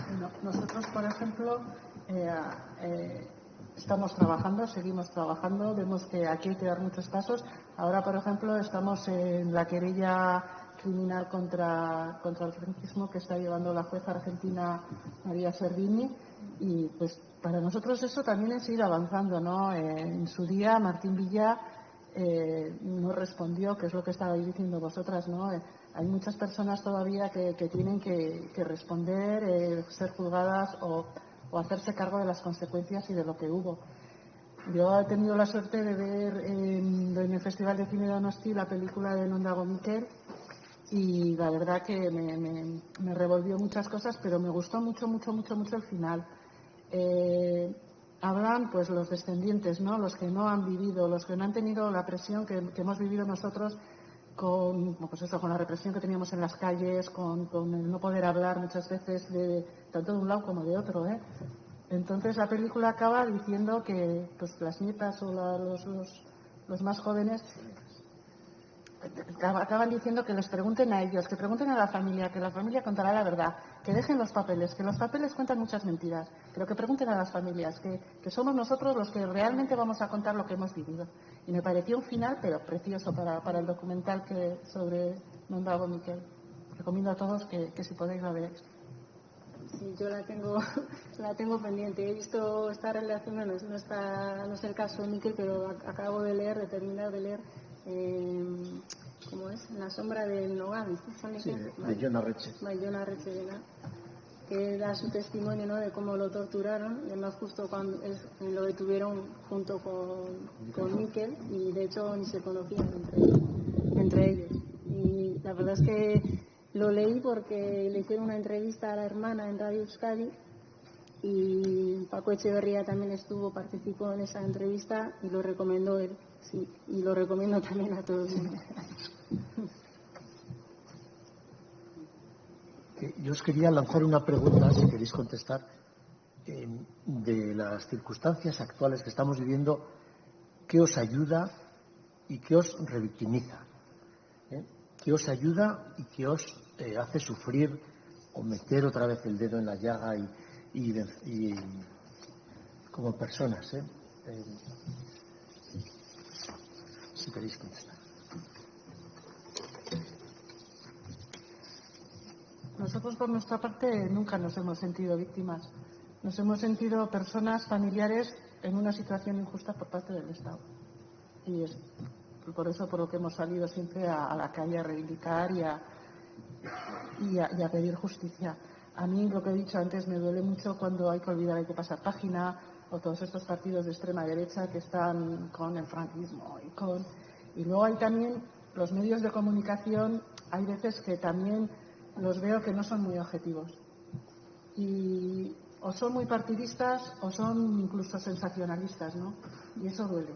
Bueno, nosotros, por ejemplo, seguimos trabajando, vemos que aquí hay que dar muchos pasos. Ahora, por ejemplo, estamos en la querella criminal contra el franquismo que está llevando la jueza argentina María Servini, y pues para nosotros eso también es ir avanzando, ¿no? En su día Martín Villa no respondió, que es lo que estabais diciendo vosotras, ¿no? Hay muchas personas todavía que tienen que responder, ser juzgadas o hacerse cargo de las consecuencias y de lo que hubo. Yo he tenido la suerte de ver en el Festival de Cine de Donosti la película de Non dago Mikel, y la verdad que me revolvió muchas cosas, pero me gustó mucho el final. Hablan pues los descendientes, ¿no? Los que no han vivido, los que no han tenido la presión que hemos vivido nosotros con la represión que teníamos en las calles, con el no poder hablar muchas veces tanto de un lado como de otro, ¿eh? Entonces la película acaba diciendo que pues las nietas o los más jóvenes acaban diciendo que les pregunten a ellos, que pregunten a la familia, que la familia contará la verdad, que dejen los papeles, que los papeles cuentan muchas mentiras, pero que pregunten a las familias, que somos nosotros los que realmente vamos a contar lo que hemos vivido. Y me pareció un final, pero precioso para el documental sobre Non dago Mikel. Recomiendo a todos que si podéis la veáis. Sí, yo la tengo pendiente. He visto esta relación, no es el caso de Mikel, pero acabo de terminar de leer, ¿cómo es? En la sombra del Nogal, sí, Bayona Retxegena, que da su testimonio, ¿no? De cómo lo torturaron, y además justo cuando lo detuvieron junto con Mikel, y de hecho ni se conocían entre ellos. Y La verdad es que lo leí porque le hicieron una entrevista a la hermana en Radio Euskadi y Paco Echeverría también participó en esa entrevista y lo recomendó él, sí, y lo recomiendo también a todo el mundo. Yo os quería lanzar una pregunta, si queréis contestar, de las circunstancias actuales que estamos viviendo, ¿qué os ayuda y qué os revictimiza? ¿Qué os ayuda y qué os hace sufrir o meter otra vez el dedo en la llaga y como personas? Si queréis contestar. Nosotros, por nuestra parte, nunca nos hemos sentido víctimas. Nos hemos sentido personas familiares en una situación injusta por parte del Estado. Y es por eso por lo que hemos salido siempre a la calle a reivindicar y a pedir justicia. A mí, lo que he dicho antes, me duele mucho cuando hay que olvidar, hay que pasar página, o todos estos partidos de extrema derecha que están con el franquismo. Y luego hay también los medios de comunicación, hay veces que también los veo que no son muy objetivos. Y o son muy partidistas o son incluso sensacionalistas, ¿no? Y eso duele.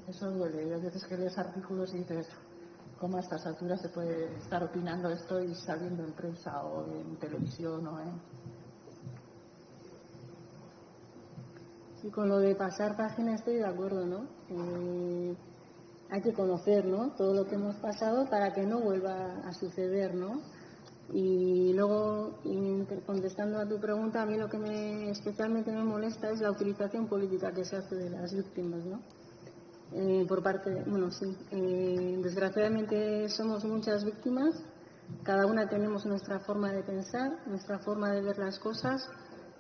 Eso duele. Y hay veces que lees artículos y dices, ¿cómo a estas alturas se puede estar opinando esto y saliendo en prensa o en televisión o en...? Sí, con lo de pasar página estoy de acuerdo, ¿no? Hay que conocer, ¿no?, todo lo que hemos pasado para que no vuelva a suceder, ¿no? Y luego, contestando a tu pregunta, a mí lo que especialmente me molesta es la utilización política que se hace de las víctimas, ¿no? Por parte, desgraciadamente somos muchas víctimas, cada una tenemos nuestra forma de pensar, nuestra forma de ver las cosas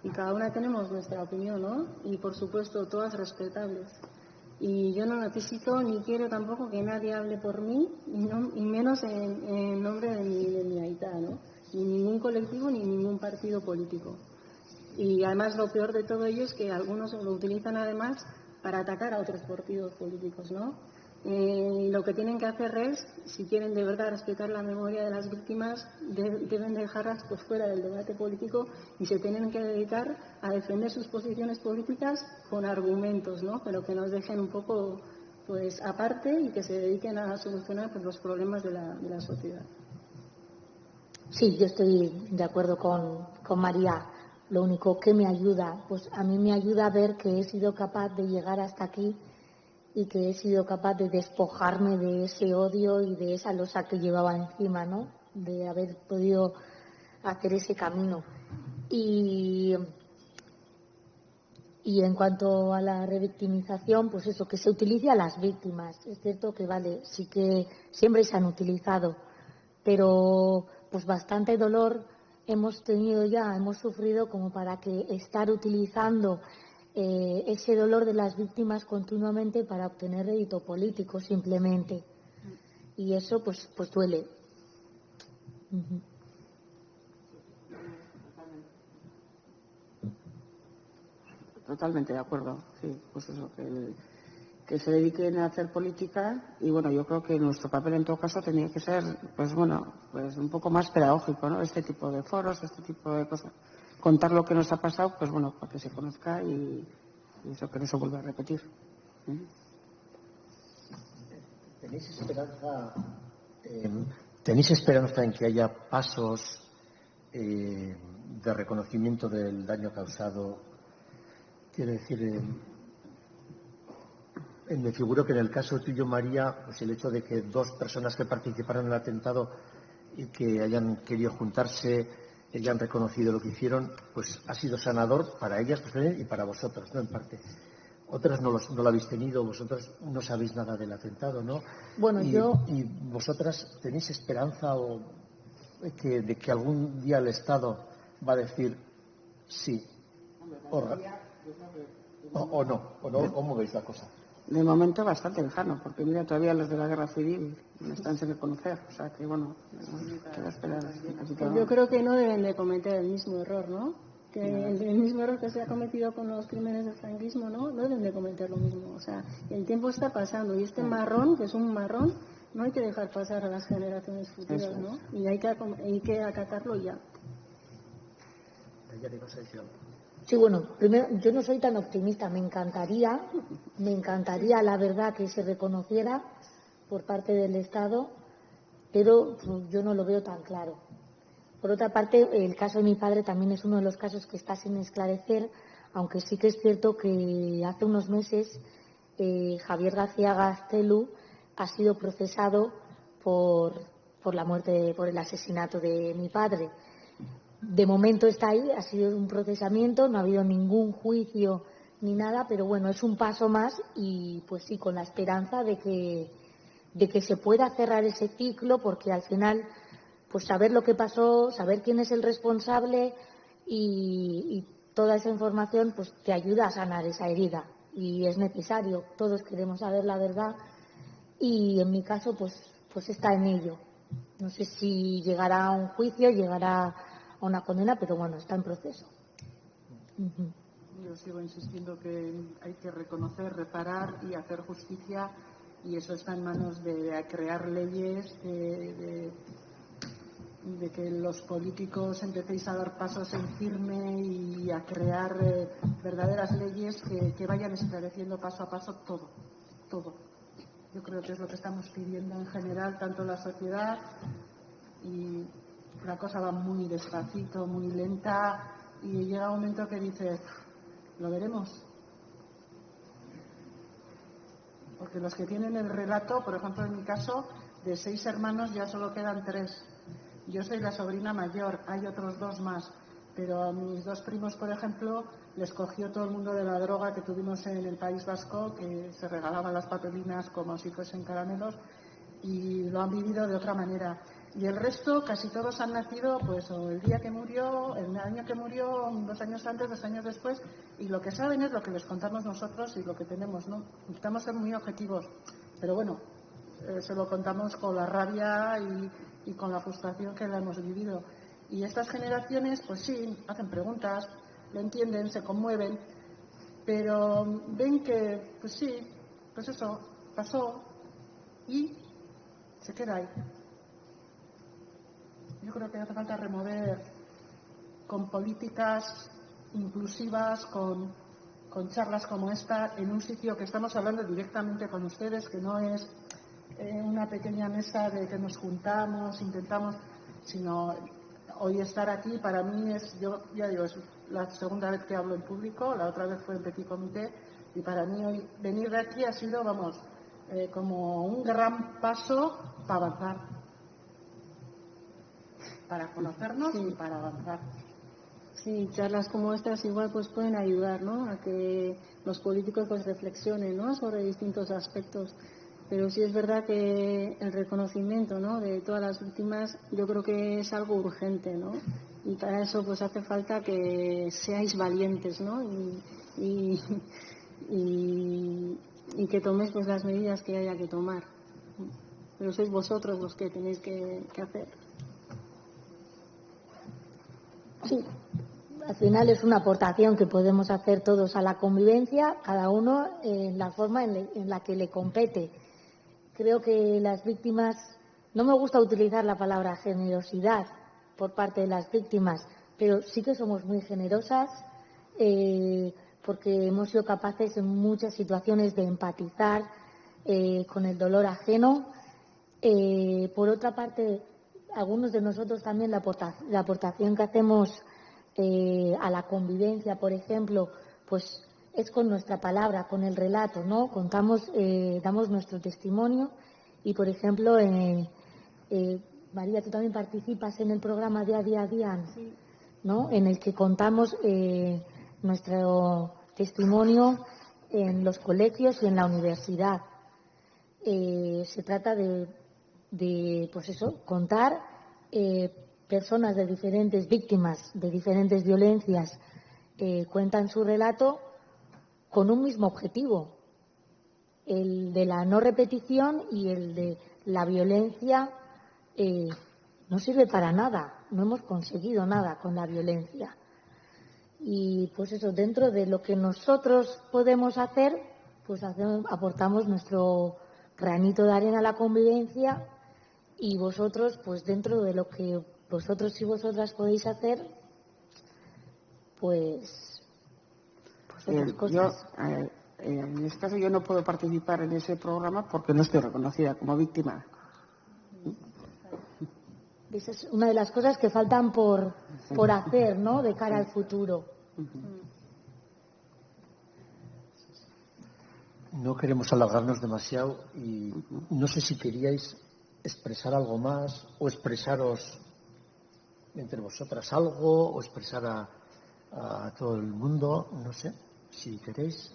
y cada una tenemos nuestra opinión, ¿no? Y por supuesto todas respetables. Y yo no necesito ni quiero tampoco que nadie hable por mí, y menos en nombre de mi aita, ¿no? Ni ningún colectivo ni ningún partido político. Y además lo peor de todo ello es que algunos lo utilizan además para atacar a otros partidos políticos, ¿no? Lo que tienen que hacer es, si quieren de verdad respetar la memoria de las víctimas, deben dejarlas pues fuera del debate político y se tienen que dedicar a defender sus posiciones políticas con argumentos, ¿no? Pero que nos dejen un poco pues aparte y que se dediquen a solucionar pues, los problemas de la sociedad. Sí, yo estoy de acuerdo con María. Lo único que me ayuda, pues a mí me ayuda a ver que he sido capaz de llegar hasta aquí y que he sido capaz de despojarme de ese odio y de esa losa que llevaba encima, ¿no? De haber podido hacer ese camino. Y en cuanto a la revictimización, pues eso, que se utilice a las víctimas. Es cierto que, vale, sí que siempre se han utilizado, pero pues bastante dolor hemos tenido ya, hemos sufrido como para que estar utilizando ese dolor de las víctimas continuamente para obtener rédito político simplemente. Y eso pues duele. Uh-huh. Totalmente de acuerdo, sí, pues eso, que se dediquen a hacer política y bueno, yo creo que nuestro papel en todo caso tenía que ser, pues bueno, pues un poco más pedagógico, ¿no? Este tipo de foros, este tipo de cosas. Contar lo que nos ha pasado, pues bueno, para que se conozca y eso que no se vuelva a repetir. ¿Tenéis esperanza en que haya pasos de reconocimiento del daño causado? Quiero decir, me figuro que en el caso tuyo, María, pues el hecho de que dos personas que participaron en el atentado y que hayan querido juntarse, hayan reconocido lo que hicieron, pues ha sido sanador para ellas pues, y para vosotros, ¿no? En parte. Otras no lo habéis tenido, vosotros no sabéis nada del atentado, ¿no? Bueno, ¿Y vosotras tenéis esperanza de que algún día el Estado va a decir sí o no? ¿Cómo veis la cosa? De momento bastante lejano, porque mira, todavía los de la guerra civil no están sin reconocer, o sea que bueno, queda esperar. Yo creo que no deben de cometer el mismo error, ¿no? Que el mismo error que se ha cometido con los crímenes del franquismo, no deben de cometer lo mismo. O sea, el tiempo está pasando y este marrón, que es un marrón, no hay que dejar pasar a las generaciones futuras, ¿no? Y hay que acatarlo ya. Sí, bueno, primero, yo no soy tan optimista. Me encantaría, la verdad, que se reconociera por parte del Estado, pero yo no lo veo tan claro. Por otra parte, el caso de mi padre también es uno de los casos que está sin esclarecer, aunque sí que es cierto que hace unos meses Javier García Gaztelu ha sido procesado por la muerte, por el asesinato de mi padre. De momento está ahí, ha sido un procesamiento, no ha habido ningún juicio ni nada, pero bueno, es un paso más y pues sí, con la esperanza de que se pueda cerrar ese ciclo, porque al final, pues saber lo que pasó, saber quién es el responsable y toda esa información pues te ayuda a sanar esa herida y es necesario. Todos queremos saber la verdad y en mi caso pues está en ello. No sé si llegará a un juicio, llegará a una condena, pero bueno, está en proceso. Yo sigo insistiendo que hay que reconocer, reparar y hacer justicia, y eso está en manos de crear leyes, de que los políticos empecéis a dar pasos en firme y a crear verdaderas leyes que vayan esclareciendo paso a paso todo. Yo creo que es lo que estamos pidiendo en general, tanto la sociedad, y la cosa va muy despacito, muy lenta, y llega un momento que dices, lo veremos. Porque los que tienen el relato, por ejemplo en mi caso, de 6 hermanos ya solo quedan 3. Yo soy la sobrina mayor, hay otros 2 más, pero a mis 2 primos, por ejemplo, les cogió todo el mundo de la droga que tuvimos en el País Vasco, que se regalaban las papelinas como si fuesen caramelos, y lo han vivido de otra manera. Y el resto, casi todos han nacido pues o el día que murió, el año que murió, 2 años antes, 2 años después, y lo que saben es lo que les contamos nosotros y lo que tenemos, ¿no? Intentamos ser muy objetivos, pero bueno, se lo contamos con la rabia y con la frustración que la hemos vivido. Y estas generaciones, pues sí, hacen preguntas, lo entienden, se conmueven, pero ven que, pues sí, pues eso, pasó y se queda ahí. Yo creo que hace falta remover con políticas inclusivas, con charlas como esta, en un sitio que estamos hablando directamente con ustedes, que no es una pequeña mesa de que nos juntamos, intentamos, sino hoy estar aquí para mí es, yo ya digo, es la segunda vez que hablo en público, la otra vez fue en Petit Comité, y para mí hoy venir de aquí ha sido, vamos, como un gran paso para avanzar. Para conocernos y para avanzar. Sí, charlas como estas igual pues pueden ayudar, ¿no? A que los políticos pues reflexionen, ¿no? Sobre distintos aspectos. Pero sí es verdad que el reconocimiento, ¿no? De todas las víctimas yo creo que es algo urgente, ¿no? Y para eso pues hace falta que seáis valientes, ¿no? Y que toméis pues las medidas que haya que tomar. Pero sois vosotros los que tenéis que hacer. Sí, al final es una aportación que podemos hacer todos a la convivencia, cada uno en la forma en la que le compete. Creo que las víctimas, no me gusta utilizar la palabra generosidad por parte de las víctimas, pero sí que somos muy generosas porque hemos sido capaces en muchas situaciones de empatizar con el dolor ajeno. Por otra parte, algunos de nosotros también la aportación que hacemos a la convivencia, por ejemplo, pues es con nuestra palabra, con el relato, ¿no? Contamos, damos nuestro testimonio y, por ejemplo, María, tú también participas en el programa Día a Día, ¿no? En el que contamos nuestro testimonio en los colegios y en la universidad. Se trata de pues eso, contar personas de diferentes víctimas, de diferentes violencias, cuentan su relato con un mismo objetivo, el de la no repetición y el de la violencia no sirve para nada, no hemos conseguido nada con la violencia. Y pues eso, dentro de lo que nosotros podemos hacer, pues aportamos nuestro granito de arena a la convivencia y vosotros, pues dentro de lo que vosotros y vosotras podéis hacer, pues otras cosas. En este caso yo no puedo participar en ese programa porque no estoy reconocida como víctima. Esa es una de las cosas que faltan por hacer, ¿no?, de cara al futuro. No queremos alargarnos demasiado y no sé si queríais expresar algo más o expresaros entre vosotras algo o expresar a todo el mundo, no sé, si queréis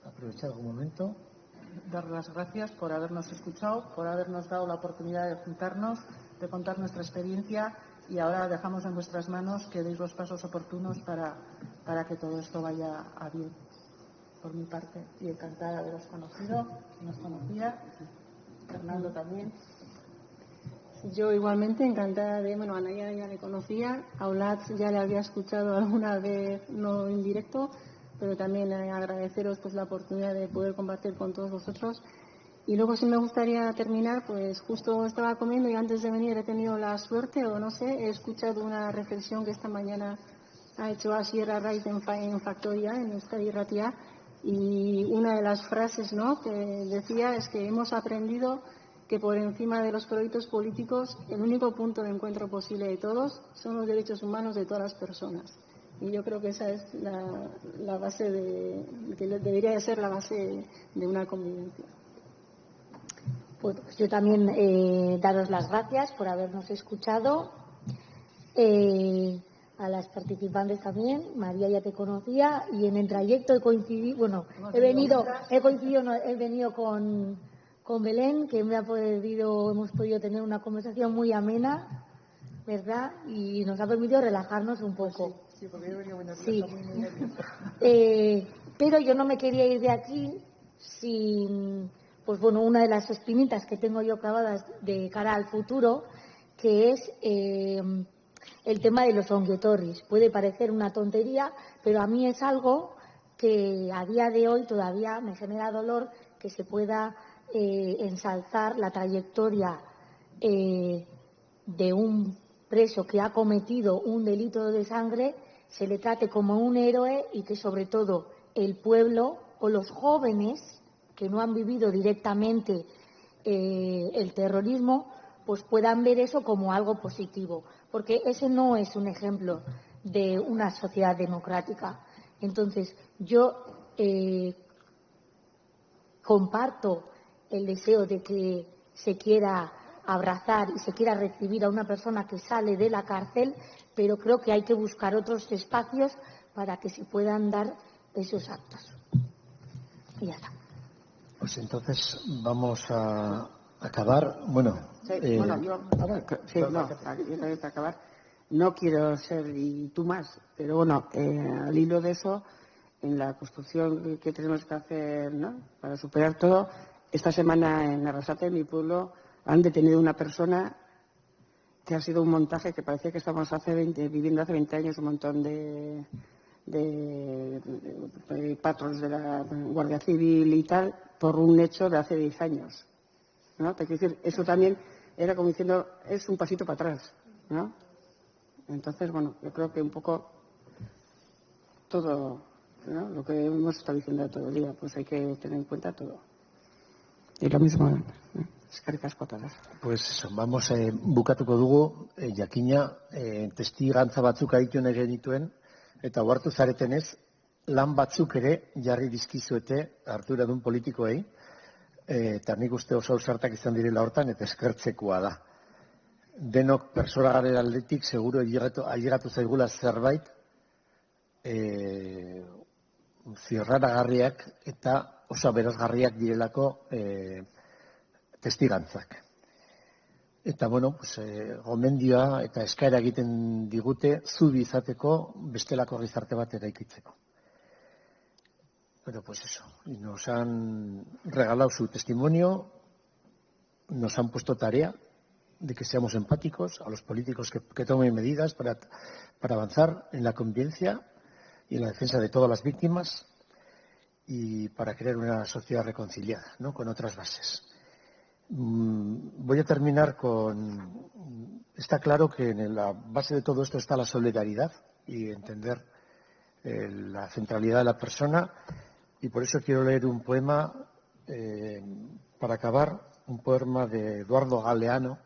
aprovechar algún momento. Dar las gracias por habernos escuchado, por habernos dado la oportunidad de juntarnos, de contar nuestra experiencia, y ahora dejamos en vuestras manos que deis los pasos oportunos para que todo esto vaya a bien. Por mi parte, y encantada de haberos conocido, nos conocía, Fernando también. Yo igualmente encantada de, a Naya ya le conocía, a Olatz ya le había escuchado alguna vez, no en directo, pero también agradeceros pues la oportunidad de poder compartir con todos vosotros. Y luego sí me gustaría terminar, pues justo estaba comiendo y antes de venir he tenido la suerte, o no sé, he escuchado una reflexión que esta mañana ha hecho Asier Arraiz en Factoria, en Euskadi Irratia, y una de las frases, ¿no?, que decía es que hemos aprendido que por encima de los proyectos políticos el único punto de encuentro posible de todos son los derechos humanos de todas las personas. Y yo creo que esa es la base que debería de ser la base de una convivencia. Pues yo también daros las gracias por habernos escuchado. A las participantes también, María ya te conocía y en el trayecto he coincidido, he venido con Belén, que hemos podido tener una conversación muy amena, ¿verdad? Y nos ha permitido relajarnos un poco. Sí, porque yo venía muy nerviosa. Sí. Muy nerviosa. Pero yo no me quería ir de aquí sin, una de las espinitas que tengo yo clavadas de cara al futuro, que es el tema de los ongietorris. Puede parecer una tontería, pero a mí es algo que a día de hoy todavía me genera dolor que se pueda ensalzar la trayectoria de un preso que ha cometido un delito de sangre, se le trate como un héroe y que sobre todo el pueblo o los jóvenes que no han vivido directamente el terrorismo pues puedan ver eso como algo positivo, porque ese no es un ejemplo de una sociedad democrática. Entonces, yo comparto el deseo de que se quiera abrazar y se quiera recibir a una persona que sale de la cárcel, pero creo que hay que buscar otros espacios para que se puedan dar esos actos. Y ya está. Pues entonces vamos a acabar. Yo también para acabar. No quiero ser y tú más, pero al hilo de eso, en la construcción que tenemos que hacer, ¿no?, para superar todo, esta semana en Arrasate, en mi pueblo, han detenido una persona que ha sido un montaje que parecía que estamos viviendo hace 20 años un montón de patrones de la Guardia Civil y tal, por un hecho de hace 10 años. ¿No? Te quiero decir, eso también era como diciendo, es un pasito para atrás, ¿no? Entonces, yo creo que un poco todo, ¿no?, lo que hemos estado diciendo todo el día, pues hay que tener en cuenta todo. Y lo mismo, eskerrik asko todas. Pues eso, vamos bukatuko dugu, jakina, testigantza batzuk aditu nahi genituen, eta ohartu zaretenez, lan batzuk ere jarri dizkizuete arduradun politikoei, eta nik uste oso ausartak izan direla hortan, eta eskertzekoa da. Denok persona garen aldetik, seguro ailegatu zaigula zerbait, zirraragarriak eta oso aberasgarriak direlako testigantzak. Eta, gomendioa eta eskaera egiten digute zubi izateko bestelako gizarte bat eraikitzeko. Bueno, pues eso. Y nos han regalado su testimonio, nos han puesto tarea de que seamos empáticos a los políticos que tomen medidas para avanzar en la convivencia y en la defensa de todas las víctimas y para crear una sociedad reconciliada, ¿no?, con otras bases. Voy a terminar con... Está claro que en la base de todo esto está la solidaridad y entender la centralidad de la persona, y por eso quiero leer un poema para acabar, un poema de Eduardo Galeano,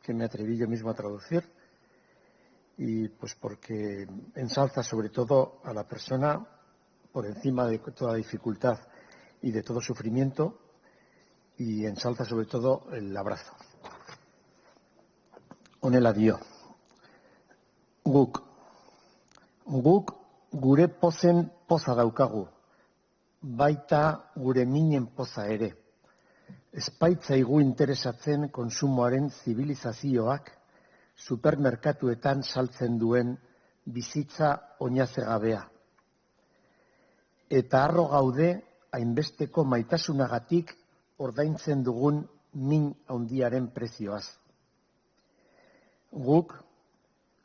que me atreví yo mismo a traducir, y pues porque ensalza sobre todo a la persona por encima de toda dificultad y de todo sufrimiento, y ensalza sobre todo el abrazo. Honela dio. Guk gure pozen poza daukagu, baita gure minen poza ere. Espaitzaigu interesatzen konsumoaren zibilizazioak supermerkatuetan saltzen duen bizitza oinazegabea. Eta harro gaude hainbesteko maitasunagatik ordaintzen dugun min handiaren prezioaz. Guk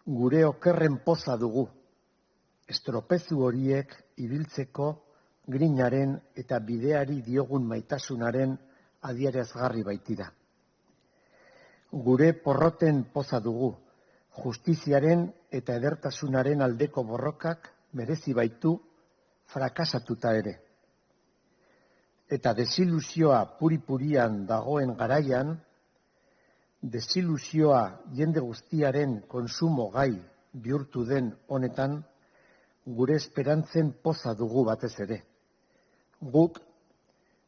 gure okerren poza dugu, estropezu horiek ibiltzeko grinaren eta bideari diogun maitasunaren adierazgarri baitira. Gure porroten poza dugu, justiziaren eta edertasunaren aldeko borrokak merezi baitu frakasatuta ere. Eta desilusioa puri-purian dagoen garaian, desilusioa jende guztiaren konsumo gai bihurtu den honetan, gure esperantzen poza dugu batez ere. Guk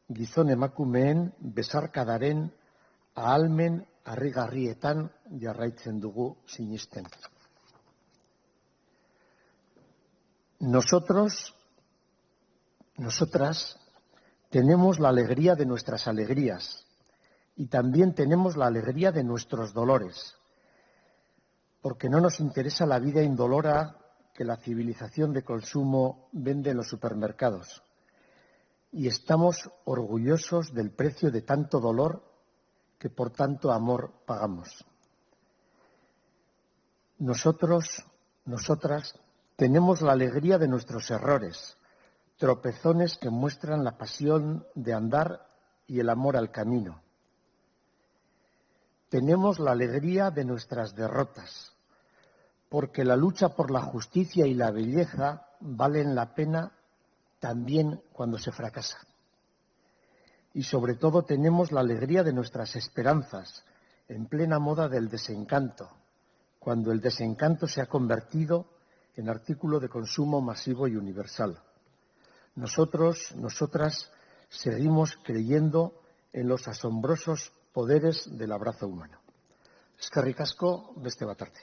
gizon emakumeen besarkadaren ahalmen harrigarrietan jarraitzen dugu sinisten. Nosotras, tenemos la alegría de nuestras alegrías y también tenemos la alegría de nuestros dolores, porque no nos interesa la vida indolora que la civilización de consumo vende en los supermercados. Y estamos orgullosos del precio de tanto dolor que por tanto amor pagamos. Nosotras, tenemos la alegría de nuestros errores, tropezones que muestran la pasión de andar y el amor al camino. Tenemos la alegría de nuestras derrotas, porque la lucha por la justicia y la belleza valen la pena también cuando se fracasa. Y sobre todo tenemos la alegría de nuestras esperanzas, en plena moda del desencanto, cuando el desencanto se ha convertido en artículo de consumo masivo y universal. Nosotras seguimos creyendo en los asombrosos poderes del abrazo humano. Eskerrik asko, beste bat arte.